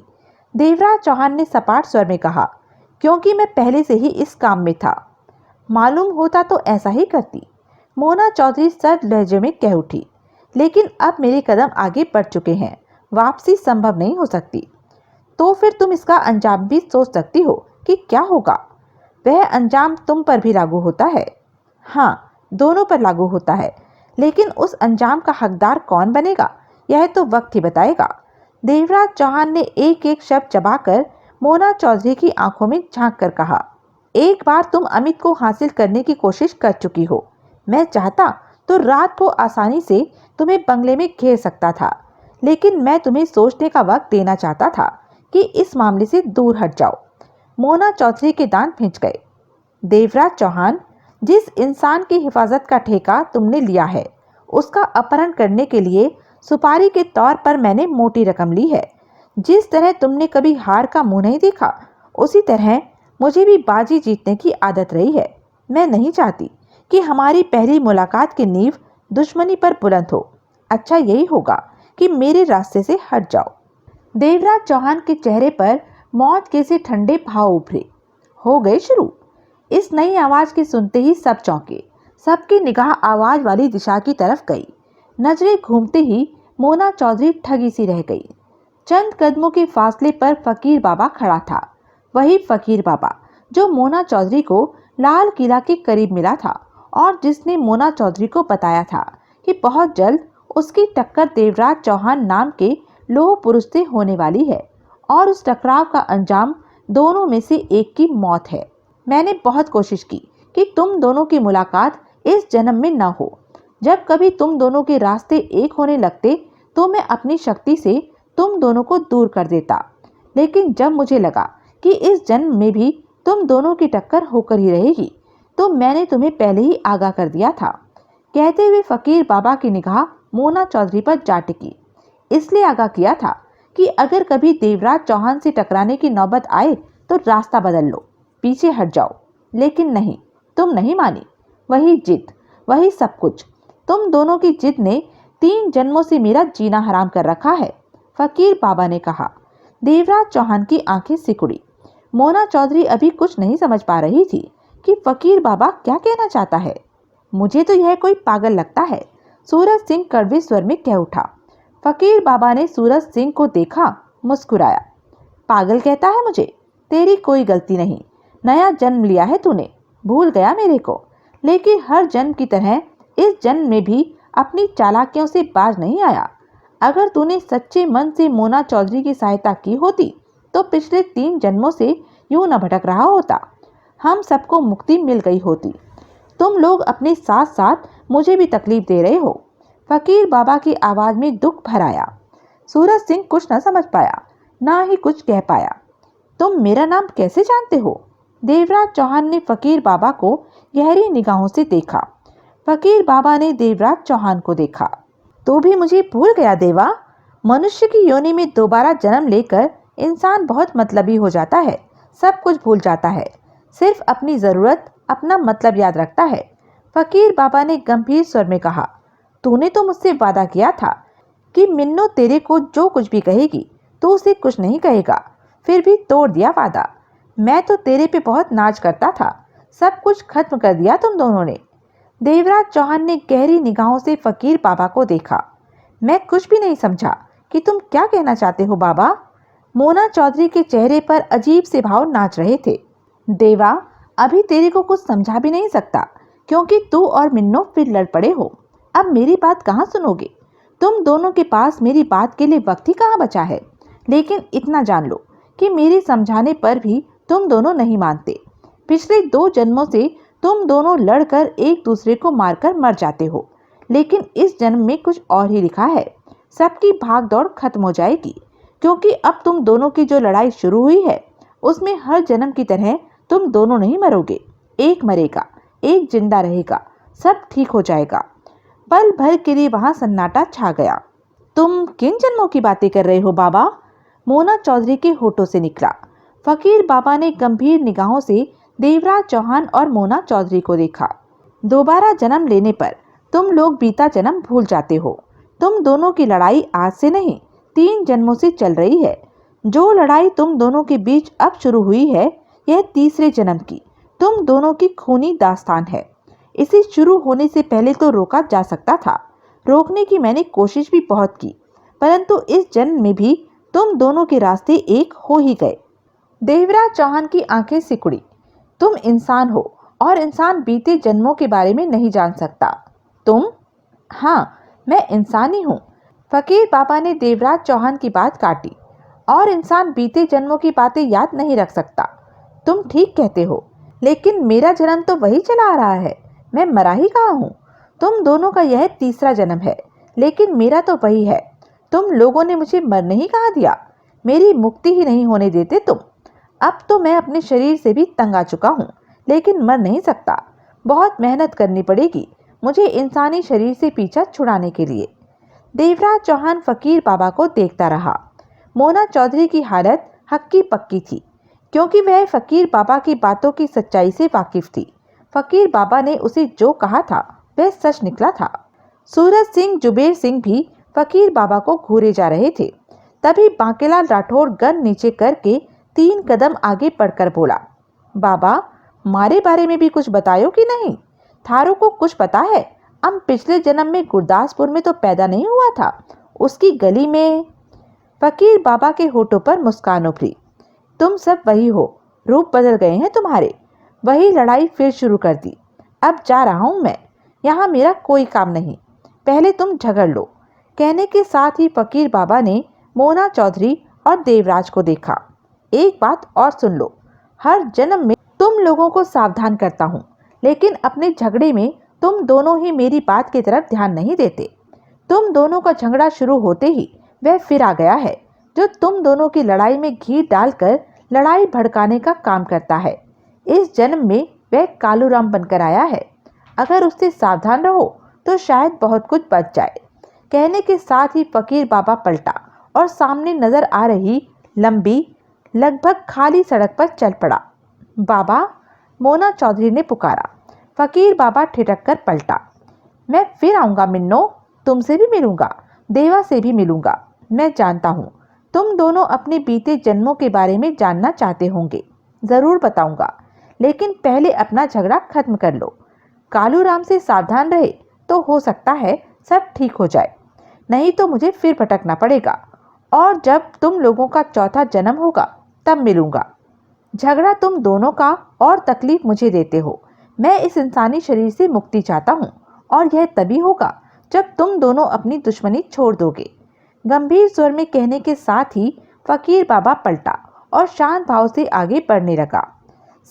Speaker 1: देवराज चौहान ने सपाट स्वर में कहा। क्योंकि मैं पहले से ही इस काम में था। मालूम होता तो ऐसा ही करती। मोना चौधरी सर्द लहजे में कह उठी। लेकिन अब मेरे कदम आगे बढ़ चुके हैं, वापसी संभव नहीं हो सकती। तो फिर तुम इसका अंजाम भी सोच सकती हो कि क्या होगा। वह अंजाम तुम पर भी लागू होता है। हाँ, दोनों पर लागू होता है, लेकिन उस अंजाम का हकदार कौन बनेगा यह तो वक्त ही बताएगा। देवराज चौहान ने एक एक शब्द चबाकर मोना चौधरी की आंखों में झांक कर कहा। एक बार तुम अमित को हासिल करने की कोशिश कर चुकी हो। मैं चाहता तो रात को आसानी से तुम्हें बंगले में घेर सकता था, लेकिन मैं तुम्हें सोचने का वक्त देना चाहता था कि इस मामले से दूर हट जाओ। मोना चौधरी के दांत भिंच गए। देवराज चौहान, जिस इंसान की हिफाजत का ठेका तुमने लिया है, उसका अपहरण करने के लिए सुपारी के तौर पर मैंने मोटी रकम ली है। जिस तरह तुमने कभी हार का मुंह नहीं देखा, उसी तरह मुझे भी बाजी जीतने की आदत रही है। मैं नहीं चाहती कि हमारी पहली मुलाकात की नींव दुश्मनी पर बुलंद हो। अच्छा यही होगा कि मेरे रास्ते से हट जाओ। देवराज चौहान के चेहरे पर मौत के से ठंडे भाव उभरे। हो गए शुरू। इस नई आवाज के सुनते ही सब चौंके। सबकी निगाह आवाज वाली दिशा की तरफ गई। नजरें घूमते ही मोना चौधरी ठगी सी रह गई। चंद कदमों के फासले पर फकीर बाबा खड़ा था। वही फकीर बाबा जो मोना चौधरी को लाल किला के करीब मिला था और जिसने मोना चौधरी को बताया था कि बहुत जल्द उसकी टक्कर देवराज चौहान नाम के लोह पुरुष से होने वाली है और उस टकराव का अंजाम दोनों में से एक की मौत है। मैंने बहुत कोशिश की कि तुम दोनों की मुलाकात इस जन्म में न हो। जब कभी तुम दोनों के रास्ते एक होने लगते तो मैं अपनी शक्ति से तुम दोनों को दूर कर देता, लेकिन जब मुझे लगा कि इस जन्म में भी तुम दोनों की टक्कर होकर ही रहेगी तो मैंने तुम्हें पहले ही आगाह कर दिया था। कहते हुए फकीर बाबा की निगाह मोना चौधरी पर जा टिकी। इसलिए आगाह किया था कि अगर कभी देवराज चौहान से टकराने की नौबत आए तो रास्ता बदल लो, पीछे हट जाओ। लेकिन नहीं, तुम नहीं मानी। वही जिद, वही सब कुछ। तुम दोनों की जिद ने 3 जन्मों से मेरा जीना हराम कर रखा है, फकीर बाबा ने कहा। देवराज चौहान की आंखें सिकुड़ी। मोना चौधरी अभी कुछ नहीं समझ पा रही थी कि फकीर बाबा क्या कहना चाहता है। मुझे तो यह कोई पागल लगता है, सूरज सिंह कड़वे स्वर में कह उठा। फकीर बाबा ने सूरज सिंह को देखा, मुस्कुराया। पागल कहता है मुझे? तेरी कोई गलती नहीं। नया जन्म लिया है तूने, भूल गया मेरे को। लेकिन हर जन्म की तरह इस जन्म में भी अपनी चालाकियों से बाज नहीं आया। अगर तूने सच्चे मन से मोना चौधरी की सहायता की होती तो पिछले 3 जन्मों से यूं न भटक रहा होता। हम सबको मुक्ति मिल गई होती। तुम लोग अपने साथ साथ मुझे भी तकलीफ दे रहे हो। फकीर बाबा की आवाज में दुख भर आया। सूरज सिंह कुछ न समझ पाया, ना ही कुछ कह पाया। तुम मेरा नाम कैसे जानते हो? देवराज चौहान ने फकीर बाबा को गहरी निगाहों से देखा। फकीर बाबा ने देवराज चौहान को देखा। तो भी मुझे भूल गया देवा। मनुष्य की योनि में दोबारा जन्म लेकर इंसान बहुत मतलबी हो जाता है, सब कुछ भूल जाता है, सिर्फ अपनी जरूरत, अपना मतलब याद रखता है। फकीर बाबा ने गंभीर स्वर में कहा, तूने तो मुझसे वादा किया था कि मिन्नो तेरे को जो कुछ भी कहेगी तो उसे कुछ नहीं कहेगा, फिर भी तोड़ दिया वादा। मैं तो तेरे पे बहुत नाज करता था, सब कुछ खत्म कर दिया तुम दोनों ने। देवराज चौहान ने गहरी निगाहों से फकीर बाबा को देखा। मैं कुछ भी नहीं समझा कि तुम क्या कहना चाहते हो बाबा। मोना चौधरी के चेहरे पर अजीब से भाव नाच रहे थे। देवा, अभी तेरे को कुछ समझा भी नहीं सकता क्योंकि तू और मिन्नो फिर लड़ पड़े हो। अब मेरी बात कहाँ सुनोगे? तुम दोनों के पास मेरी बात के लिए वक्त ही कहाँ बचा है। लेकिन इतना जान लो कि मेरे समझाने पर भी तुम दोनों नहीं मानते। पिछले 2 जन्मों से तुम दोनों लड़कर एक दूसरे को मारकर मर जाते हो, लेकिन इस जन्म में कुछ और ही लिखा है। सबकी भाग दौड़ खत्म हो जाएगी क्योंकि अब तुम दोनों की जो लड़ाई शुरू हुई है उसमें हर जन्म की तरह तुम दोनों नहीं मरोगे। एक मरेगा, एक जिंदा रहेगा, सब ठीक हो जाएगा। पल भर के लिए वहां सन्नाटा छा गया। तुम किन जन्मों की बातें कर रहे हो बाबा? मोना चौधरी के होठों से निकला। फकीर बाबा ने गंभीर निगाहों से देवराज चौहान और मोना चौधरी को देखा। दोबारा जन्म लेने पर तुम लोग बीता जन्म भूल जाते हो। तुम दोनों की लड़ाई आज से नहीं, 3 जन्मों से चल रही है। जो लड़ाई तुम दोनों के बीच अब शुरू हुई है, यह तीसरे जन्म की तुम दोनों की खूनी दास्तान है। इसे शुरू होने से पहले तो रोका जा सकता था। रोकने की मैंने कोशिश भी बहुत की, परंतु इस जन्म में भी तुम दोनों के रास्ते एक हो ही गए। देवराज चौहान की आंखें सिकुड़ी। तुम इंसान हो और इंसान बीते जन्मों के बारे में नहीं जान सकता। तुम? हाँ, मैं इंसान ही हूँ। फकीर बाबा ने देवराज चौहान की बात काटी। और इंसान बीते जन्मों की बातें याद नहीं रख सकता। तुम ठीक कहते हो, लेकिन मेरा जन्म तो वही चला आ रहा है। मैं मरा ही कहाँ हूँ। तुम दोनों का यह तीसरा जन्म है, लेकिन मेरा तो वही है। तुम लोगों ने मुझे मरने ही कहाँ दिया, मेरी मुक्ति ही नहीं होने देते तुम। अब तो मैं अपने शरीर से भी तंग आ चुका हूँ, लेकिन मर नहीं सकता। बहुत मेहनत करनी पड़ेगी मुझे इंसानी शरीर से पीछा छुड़ाने के लिए। देवराज चौहान फकीर बाबा को देखता रहा। मोना चौधरी की हालत हक्की पक्की थी, क्योंकि वह फकीर बाबा की बातों की सच्चाई से वाकिफ थी। फकीर बाबा ने उसे जो कहा था वह सच निकला था। सूरज सिंह, जुबेर सिंह भी फकीर बाबा को घूरे जा रहे थे। तभी बांकेलाल राठौर गन नीचे करके 3 कदम आगे बढ़कर बोला, बाबा मारे बारे में भी कुछ बतायो कि नहीं? थारो को कुछ पता है? हम पिछले जन्म में गुरदासपुर में तो पैदा नहीं हुआ था, उसकी गली में। फकीर बाबा के होठों पर मुस्कान उभरी। तुम सब वही हो, रूप बदल गए हैं तुम्हारे। वही लड़ाई फिर शुरू कर दी। अब जा रहा हूं मैं, यहाँ मेरा कोई काम नहीं, पहले तुम झगड़ लो। कहने के साथ ही फकीर बाबा ने मोना चौधरी और देवराज को देखा। एक बात और सुन लो, हर जन्म में तुम लोगों को सावधान करता हूँ, लेकिन अपने झगड़े में तुम दोनों ही मेरी बात की तरफ ध्यान नहीं देते। तुम दोनों का झगड़ा शुरू होते ही वह फिर आ गया है, जो तुम दोनों की लड़ाई में घी डालकर लड़ाई भड़काने का काम करता है। इस जन्म में वह कालूराम बनकर आया है। अगर उससे सावधान रहो तो शायद बहुत कुछ बच जाए। कहने के साथ ही फकीर बाबा पलटा और सामने नजर आ रही लंबी लगभग खाली सड़क पर चल पड़ा। बाबा, मोना चौधरी ने पुकारा। फकीर बाबा ठिठक कर पलटा। मैं फिर आऊंगा मिन्नो, तुमसे भी मिलूंगा, देवा से भी मिलूंगा। मैं जानता हूँ तुम दोनों अपने बीते जन्मों के बारे में जानना चाहते होंगे, जरूर बताऊंगा, लेकिन पहले अपना झगड़ा खत्म कर लो। कालूराम से सावधान रहे तो हो सकता है सब ठीक हो जाए, नहीं तो मुझे फिर भटकना पड़ेगा, और जब तुम लोगों का चौथा जन्म होगा तब मिलूंगा। झगड़ा तुम दोनों का और तकलीफ मुझे देते हो। मैं इस इंसानी शरीर से मुक्ति चाहता हूँ, और यह तभी होगा जब तुम दोनों अपनी दुश्मनी छोड़ दोगे। गंभीर स्वर में कहने के साथ ही फकीर बाबा पलटा और शांत भाव से आगे बढ़ने लगा।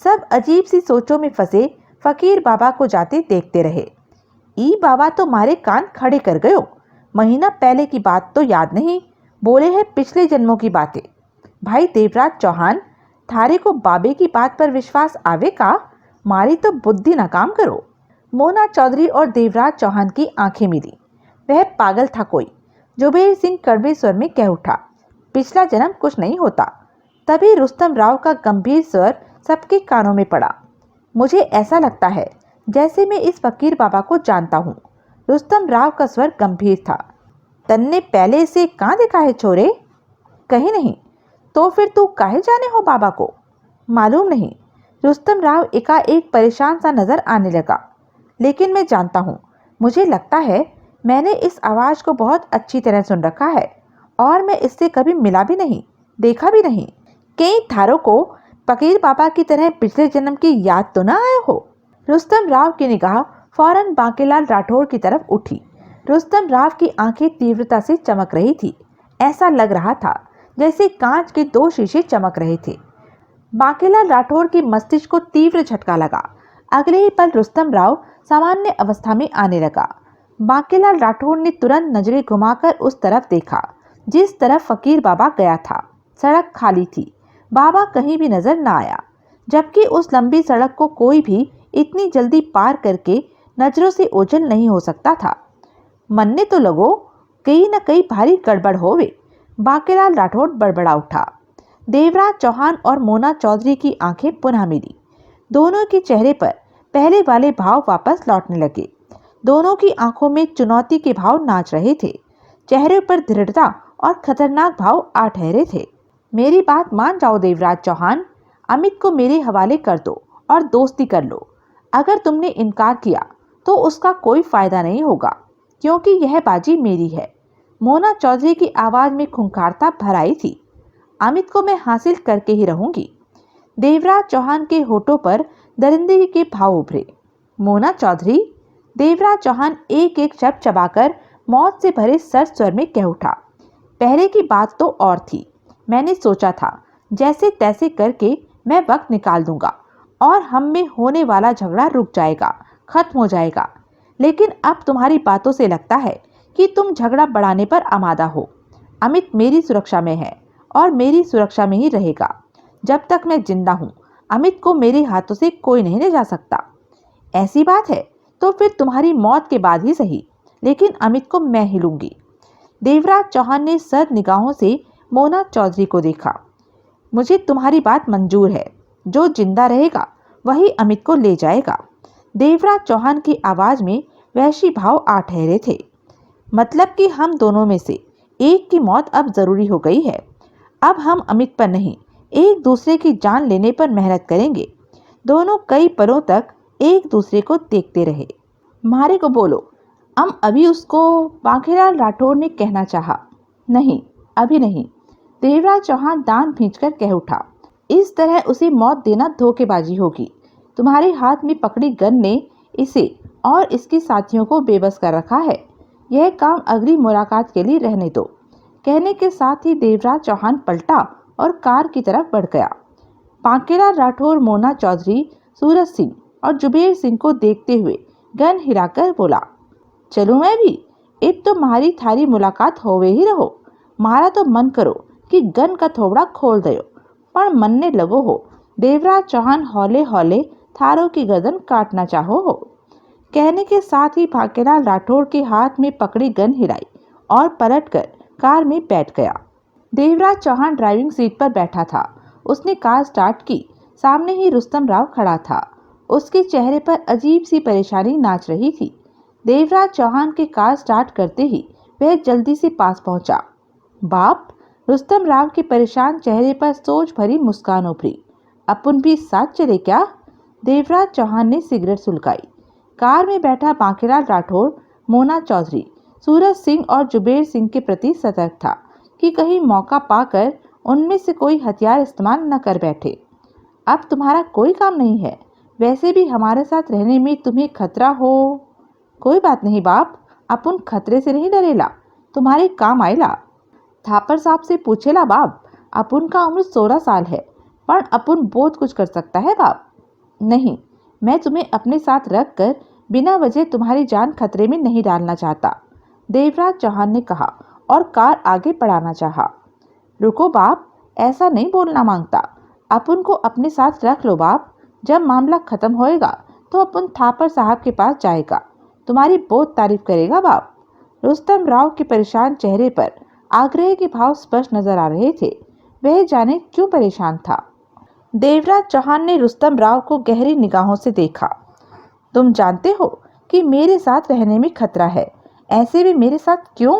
Speaker 1: सब अजीब सी सोचों में फंसे फकीर बाबा को जाते देखते रहे। ई बाबा तो मारे कान खड़े कर गयो। महीना पहले की बात तो याद नहीं, बोले है पिछले जन्मों की बातें। भाई देवराज चौहान, थारे को बाबे की बात पर विश्वास आवे का? मारी तो बुद्धि ना काम करो। मोना चौधरी और देवराज चौहान की आंखें मिली। वह पागल था कोई। जुबेर सिंह कड़वे स्वर में कह उठा, पिछला जन्म कुछ नहीं होता। तभी रुस्तम राव का गंभीर स्वर सबके कानों में पड़ा। मुझे ऐसा लगता है जैसे मैं इस फकीर बाबा को जानता हूँ। रुस्तम राव का स्वर गंभीर था। तन्ने पहले इसे कहाँ देखा है छोरे? कहीं नहीं। तो फिर तू काहे जाने हो बाबा को? मालूम नहीं। रुस्तम राव एकाएक परेशान सा नजर आने लगा। लेकिन मैं जानता हूँ, मुझे लगता है मैंने इस आवाज़ को बहुत अच्छी तरह सुन रखा है, और मैं इससे कभी मिला भी नहीं, देखा भी नहीं। कई थारों को फकीर बाबा की तरह पिछले जन्म की याद तो ना आए हो? रुस्तम राव की निगाह फौरन बांकेलाल राठौड़ की तरफ उठी। रुस्तम राव की आंखें तीव्रता से चमक रही थी। ऐसा लग रहा था जैसे कांच के 2 शीशे चमक रहे थे। बांकेलाल राठौड़ के मस्तिष्क को तीव्र झटका लगा। अगले ही पल रुस्तम राव सामान्य अवस्था में आने लगा। बांकेलाल राठौड़ ने तुरंत नजरें घुमाकर उस तरफ देखा जिस तरफ फकीर बाबा गया था। सड़क खाली थी, बाबा कहीं भी नजर न आया, जबकि उस लंबी सड़क को कोई भी इतनी जल्दी पार करके नजरों से ओझल नहीं हो सकता था। मन्ने तो लगो कहीं न कहीं भारी गड़बड़ होवे। बांकेलाल राठौड़ बड़बड़ा उठा। देवराज चौहान और मोना चौधरी की आंखें पुनः मिली। दोनों के चेहरे पर पहले वाले भाव वापस लौटने लगे। दोनों की आंखों में चुनौती के भाव नाच रहे थे। चेहरे पर दृढ़ता और खतरनाक भाव आ ठहरे थे। मेरी बात मान जाओ देवराज चौहान, अमित को मेरे हवाले कर दो और दोस्ती कर लो। अगर तुमने इनकार किया तो उसका कोई फायदा नहीं होगा, क्योंकि यह बाजी मेरी है। मोना चौधरी की आवाज में खूंखारता भर आई थी। अमित को मैं हासिल करके ही रहूंगी। देवराज चौहान के होठों पर दरिंदगी के भाव उभरे। मोना चौधरी? देवराज चौहान एक एक शब्द चबाकर मौत से भरे सर्द स्वर में कह उठा। पहले की बात तो और थी। मैंने सोचा था जैसे तैसे करके मैं वक्त निकाल दूंगा और हम में होने वाला झगड़ा रुक जाएगा, खत्म हो जाएगा। लेकिन अब तुम्हारी बातों से लगता है कि तुम झगड़ा बढ़ाने पर आमादा हो। अमित मेरी सुरक्षा में है और मेरी सुरक्षा में ही रहेगा। जब तक मैं जिंदा हूँ, अमित को मेरे हाथों से कोई नहीं ले जा सकता। ऐसी बात है तो फिर तुम्हारी मौत के बाद ही सही, लेकिन अमित को मैं ही लूंगी। देवराज चौहान ने सर्द निगाहों से मोना चौधरी को देखा। मुझे तुम्हारी बात मंजूर है। जो जिंदा रहेगा वही अमित को ले जाएगा। देवराज चौहान की आवाज में वहशी भाव आ ठहरे थे। मतलब कि हम दोनों में से एक की मौत अब जरूरी हो गई है। अब हम अमित पर नहीं, एक दूसरे की जान लेने पर मेहनत करेंगे। दोनों कई पलों तक एक दूसरे को देखते रहे। मारे को बोलो, हम अभी उसको, बांकेलाल राठौर ने कहना चाहा। नहीं, अभी नहीं, देवराज चौहान दांत भींचकर कह उठा। इस तरह उसे मौत देना धोखेबाजी होगी। तुम्हारे हाथ में पकड़ी गन ने इसे और इसके साथियों को बेबस कर रखा है। यह काम अगली मुलाकात के लिए रहने दो। कहने के साथ ही देवराज चौहान पलटा और कार की तरफ बढ़ गया। बांकेलाल राठौर मोना चौधरी, सूरज सिंह और जुबेर सिंह को देखते हुए गन हिलाकर बोला, चलूं मैं भी? अब तो मारी थारी मुलाकात होवे ही रहो। मारा तो मन करो कि गन का थोबड़ा खोल दयो, पर मनने लगो हो देवराज चौहान हौले हौले थारों की गर्दन काटना चाहो हो। कहने के साथ ही बांकेलाल राठौर के हाथ में पकड़ी गन हिलाई और पलटकर कार में बैठ गया। देवराज चौहान ड्राइविंग सीट पर बैठा था। उसने कार स्टार्ट की। सामने ही रुस्तम राव खड़ा था। उसके चेहरे पर अजीब सी परेशानी नाच रही थी। देवराज चौहान के कार स्टार्ट करते ही वह जल्दी से पास पहुंचा। बाप, रुस्तम राव के परेशान चेहरे पर सोच भरी मुस्कान उभरी। अपन भी साथ चले क्या? देवराज चौहान ने सिगरेट सुलगाई। कार में बैठा बांकेलाल राठौर मोना चौधरी, सूरज सिंह और जुबेर सिंह के प्रति सतर्क था कि कहीं मौका पाकर उनमें से कोई हथियार इस्तेमाल न कर बैठे। अब तुम्हारा कोई काम नहीं है। वैसे भी हमारे साथ रहने में तुम्हें खतरा हो। कोई बात नहीं बाप, अपन खतरे से नहीं डरेला, तुम्हारे काम आएला। थापर साहब से पूछेला बाप, अपन का उम्र 16 साल है, पर अपन बहुत कुछ कर सकता है बाप। नहीं, मैं तुम्हें अपने साथ रख कर बिना वजह तुम्हारी जान खतरे में नहीं डालना चाहता, देवराज चौहान ने कहा और कार आगे बढ़ाना चाहा। रुको बाप, ऐसा नहीं बोलना मांगता। अपन को अपने साथ रख लो बाप। जब मामला खत्म होएगा तो अपन थापर साहब के पास जाएगा, तुम्हारी बहुत तारीफ करेगा बाप। रुस्तम राव के परेशान चेहरे पर आग्रह के भाव स्पष्ट नजर आ रहे थे। वह जाने क्यों परेशान था। देवराज चौहान ने रुस्तम राव को गहरी निगाहों से देखा। तुम जानते हो कि मेरे साथ रहने में खतरा है, ऐसे भी मेरे साथ क्यों?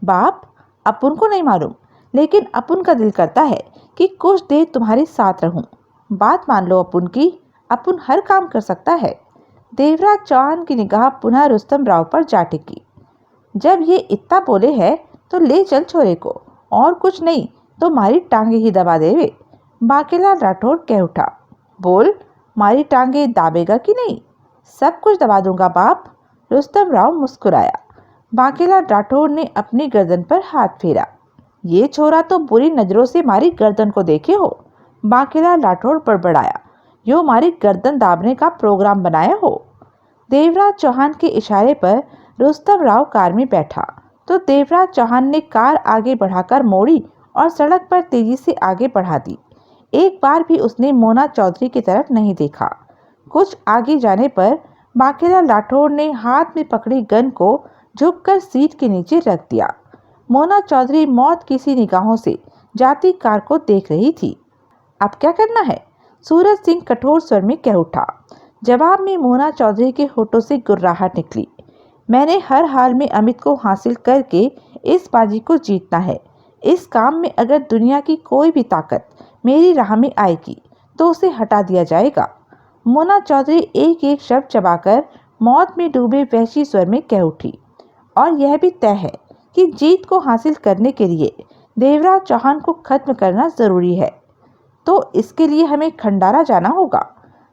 Speaker 1: बाप, अपन को नहीं मालूम, लेकिन अपन का दिल करता है कि कुछ देर तुम्हारे साथ रहूं। बात मान लो अपन की, अपन हर काम कर सकता है। देवराज चौहान की निगाह पुनः रुस्तम राव पर जा टिकी। जब ये इतना बोले है तो ले चल छोरे को, और कुछ नहीं तो मारी टांगे ही दबा देवे। बांकेलाल राठौर कह उठा। बोल, मारी टांगे दाबेगा कि नहीं? सब कुछ दबा दूंगा बाप, रुस्तम राव मुस्कुराया। बांकेलाल राठौर ने अपनी गर्दन पर हाथ फेरा। ये छोरा तो बुरी नजरों से मारी गर्दन को देखे हो, बांकेलाल राठौर बड़बड़ाया। यो मारी गर्दन दाबने का प्रोग्राम बनाया हो। देवराज चौहान के इशारे पर रुस्तम राव कार में बैठा तो देवराज चौहान ने कार आगे बढ़ाकर मोड़ी और सड़क पर तेजी से आगे बढ़ा दी। एक बार भी उसने मोना चौधरी की तरफ नहीं देखा। कुछ आगे जाने पर बांकेलाल राठौर ने हाथ में पकड़ी गन को झुककर सीट के नीचे रख दिया। मोना चौधरी मौत की सी निगाहों से जाती कार को देख रही थी। अब क्या करना है? सूरज सिंह कठोर स्वर में कह उठा। जवाब में मोना चौधरी के होठों से गुर्राहट निकली। मैंने हर हाल में अमित को हासिल करके इस बाजी को जीतना है। इस काम में अगर दुनिया की कोई भी ताकत मेरी राह में आएगी तो उसे हटा दिया जाएगा। मोना चौधरी एक एक शब्द चबाकर मौत में डूबे वहशी स्वर में कह उठी। और यह भी तय है कि जीत को हासिल करने के लिए देवराज चौहान को खत्म करना जरूरी है, तो इसके लिए हमें खंडारा जाना होगा,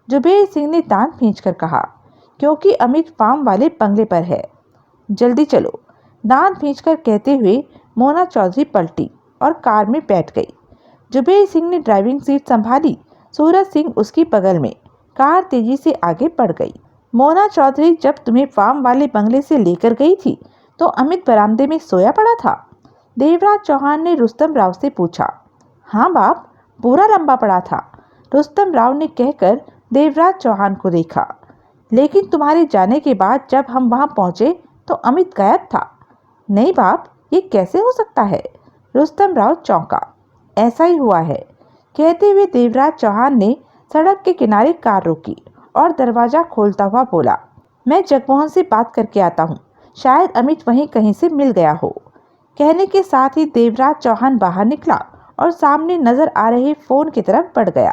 Speaker 1: जुबेर सिंह ने दांत भींचकर कहा, क्योंकि अमित फार्म वाले बंगले पर है। जल्दी चलो, दांत भींचकर कहते हुए मोना चौधरी पलटी और कार में बैठ गई। जुबेर सिंह ने ड्राइविंग सीट संभाली। सूरज सिंह उसकी बगल में। कार तेजी से आगे बढ़ गई। मोना चौधरी, जब तुम्हें फार्म वाले बंगले से लेकर गई थी तो अमित बरामदे में सोया पड़ा था? देवराज चौहान ने रुस्तम राव से पूछा। हाँ बाप, पूरा लंबा पड़ा था, रुस्तम राव ने कहकर देवराज चौहान को देखा। लेकिन तुम्हारे जाने के बाद जब हम वहां पहुंचे तो अमित गायब था। नहीं बाप, ये कैसे हो सकता है? रुस्तम राव चौंका। ऐसा ही हुआ है, कहते हुए देवराज चौहान ने सड़क के किनारे कार रोकी और दरवाजा खोलता हुआ बोला, मैं जगमोहन से बात करके आता हूँ, शायद अमित वहीं कहीं से मिल गया हो। कहने के साथ ही देवराज चौहान बाहर निकला और सामने नजर आ रहे फोन की तरफ बढ़ गया।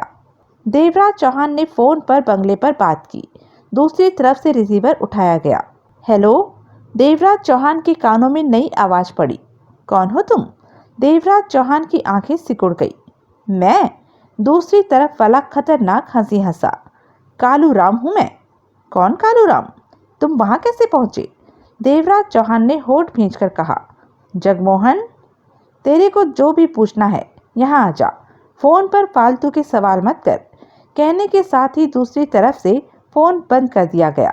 Speaker 1: देवराज चौहान ने फोन पर बंगले पर बात की। दूसरी तरफ से रिसीवर उठाया गया। हेलो। देवराज चौहान के कानों में नई आवाज पड़ी। कौन हो तुम? देवराज चौहान की आंखें सिकुड़ गई। मैं? दूसरी तरफ वाला खतरनाक हंसी हंसा। कालू राम हूं मैं। कौन कालू राम? तुम वहां कैसे पहुंचे? देवराज चौहान ने होठ भींचकर कहा। जगमोहन, तेरे को जो भी पूछना है यहाँ आ जा। फोन पर फालतू के सवाल मत कर। कहने के साथ ही दूसरी तरफ से फोन बंद कर दिया गया।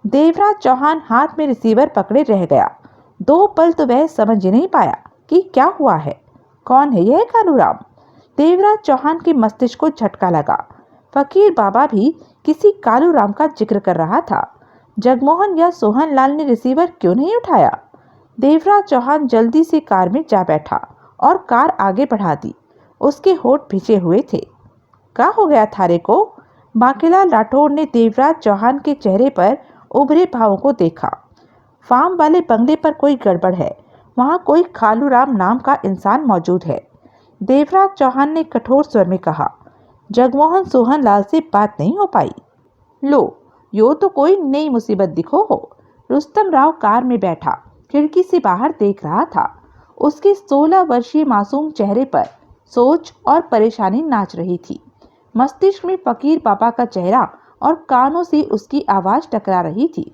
Speaker 1: देवराज चौहान हाथ में रिसीवर पकड़े रह गया। 2 पल तो वह समझ ही नहीं पाया कि क्या हुआ है। कौन है यह कालू राम? देवराज चौहान के मस्तिष्क को झटका लगा। फकीर बाबा भी किसी कालू राम का जिक्र कर रहा था। जगमोहन या सोहन लाल ने रिसीवर क्यों नहीं उठाया? देवराज चौहान जल्दी से कार में जा बैठा और कार आगे बढ़ा दी। उसके होठ भिजे हुए थे। क्या हो गया थारे को? बांकेलाल राठौड़ ने देवराज चौहान के चेहरे पर उभरे भावों को देखा। फार्म वाले बंगले पर कोई गड़बड़ है। वहां कोई कालू राम नाम का इंसान मौजूद है। देवराज चौहान ने कठोर स्वर में कहा। जगमोहन सोहन लाल से बात नहीं हो पाई। लो, यो तो कोई नई मुसीबत दिखो हो। रुस्तम राव कार में बैठा खिड़की से बाहर देख रहा था। उसके 16 वर्षीय मासूम चेहरे पर सोच और परेशानी नाच रही थी। मस्तिष्क में फकीर बाबा का चेहरा और कानों से उसकी आवाज टकरा रही थी।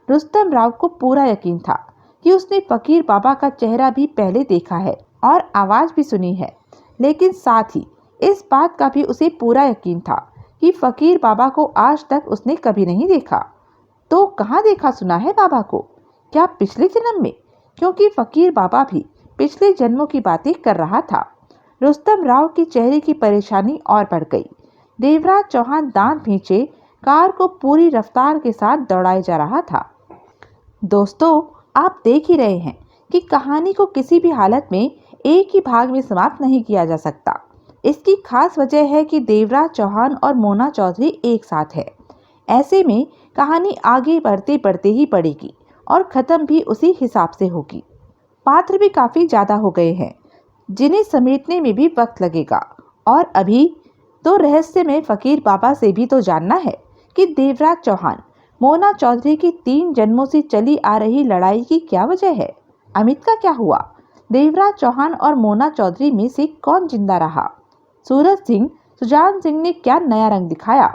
Speaker 1: रुस्तम राव को पूरा यकीन था कि उसने फकीर बाबा का चेहरा भी पहले देखा है और आवाज भी सुनी है, लेकिन साथ ही इस बात का भी उसे पूरा यकीन था कि फकीर बाबा को आज तक उसने कभी नहीं देखा। तो कहाँ देखा सुना है बाबा को? क्या पिछले जन्म में? क्योंकि फकीर बाबा भी पिछले जन्मों की बातें कर रहा था। रुस्तम राव के चेहरे की परेशानी और बढ़ गई। देवराज चौहान दांत भींचे कार को पूरी रफ्तार के साथ दौड़ाए जा रहा था। दोस्तों, आप देख ही रहे हैं कि कहानी को किसी भी हालत में एक ही भाग में समाप्त नहीं किया जा सकता। इसकी खास वजह है कि देवराज चौहान और मोना चौधरी एक साथ है। ऐसे में कहानी आगे बढ़ते बढ़ते ही बढ़ेगी और ख़त्म भी उसी हिसाब से होगी। पात्र भी काफ़ी ज़्यादा हो गए हैं, जिन्हें समेटने में भी वक्त लगेगा। और अभी तो रहस्य में फकीर बाबा से भी तो जानना है कि देवराज चौहान मोना चौधरी की 3 जन्मों से चली आ रही लड़ाई की क्या वजह है। अमित का क्या हुआ? देवराज चौहान और मोना चौधरी में से कौन जिंदा रहा? सूरज सिंह, सुजान सिंह ने क्या नया रंग दिखाया?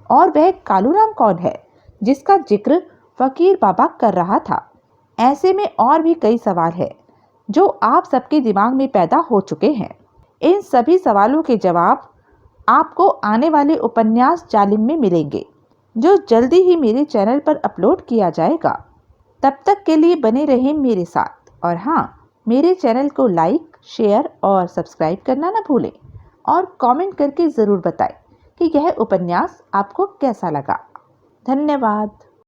Speaker 1: और वह कालूराम कौन है जिसका जिक्र फकीर बाबा कर रहा था? ऐसे में और भी कई सवाल हैं जो आप सबके दिमाग में पैदा हो चुके हैं। इन सभी सवालों के जवाब आपको आने वाले उपन्यास जालिम में मिलेंगे, जो जल्दी ही मेरे चैनल पर अपलोड किया जाएगा। तब तक के लिए बने रहें मेरे साथ। और हाँ, मेरे चैनल को लाइक, शेयर और सब्सक्राइब करना ना भूलें। और कमेंट करके ज़रूर बताएं कि यह उपन्यास आपको कैसा लगा। धन्यवाद।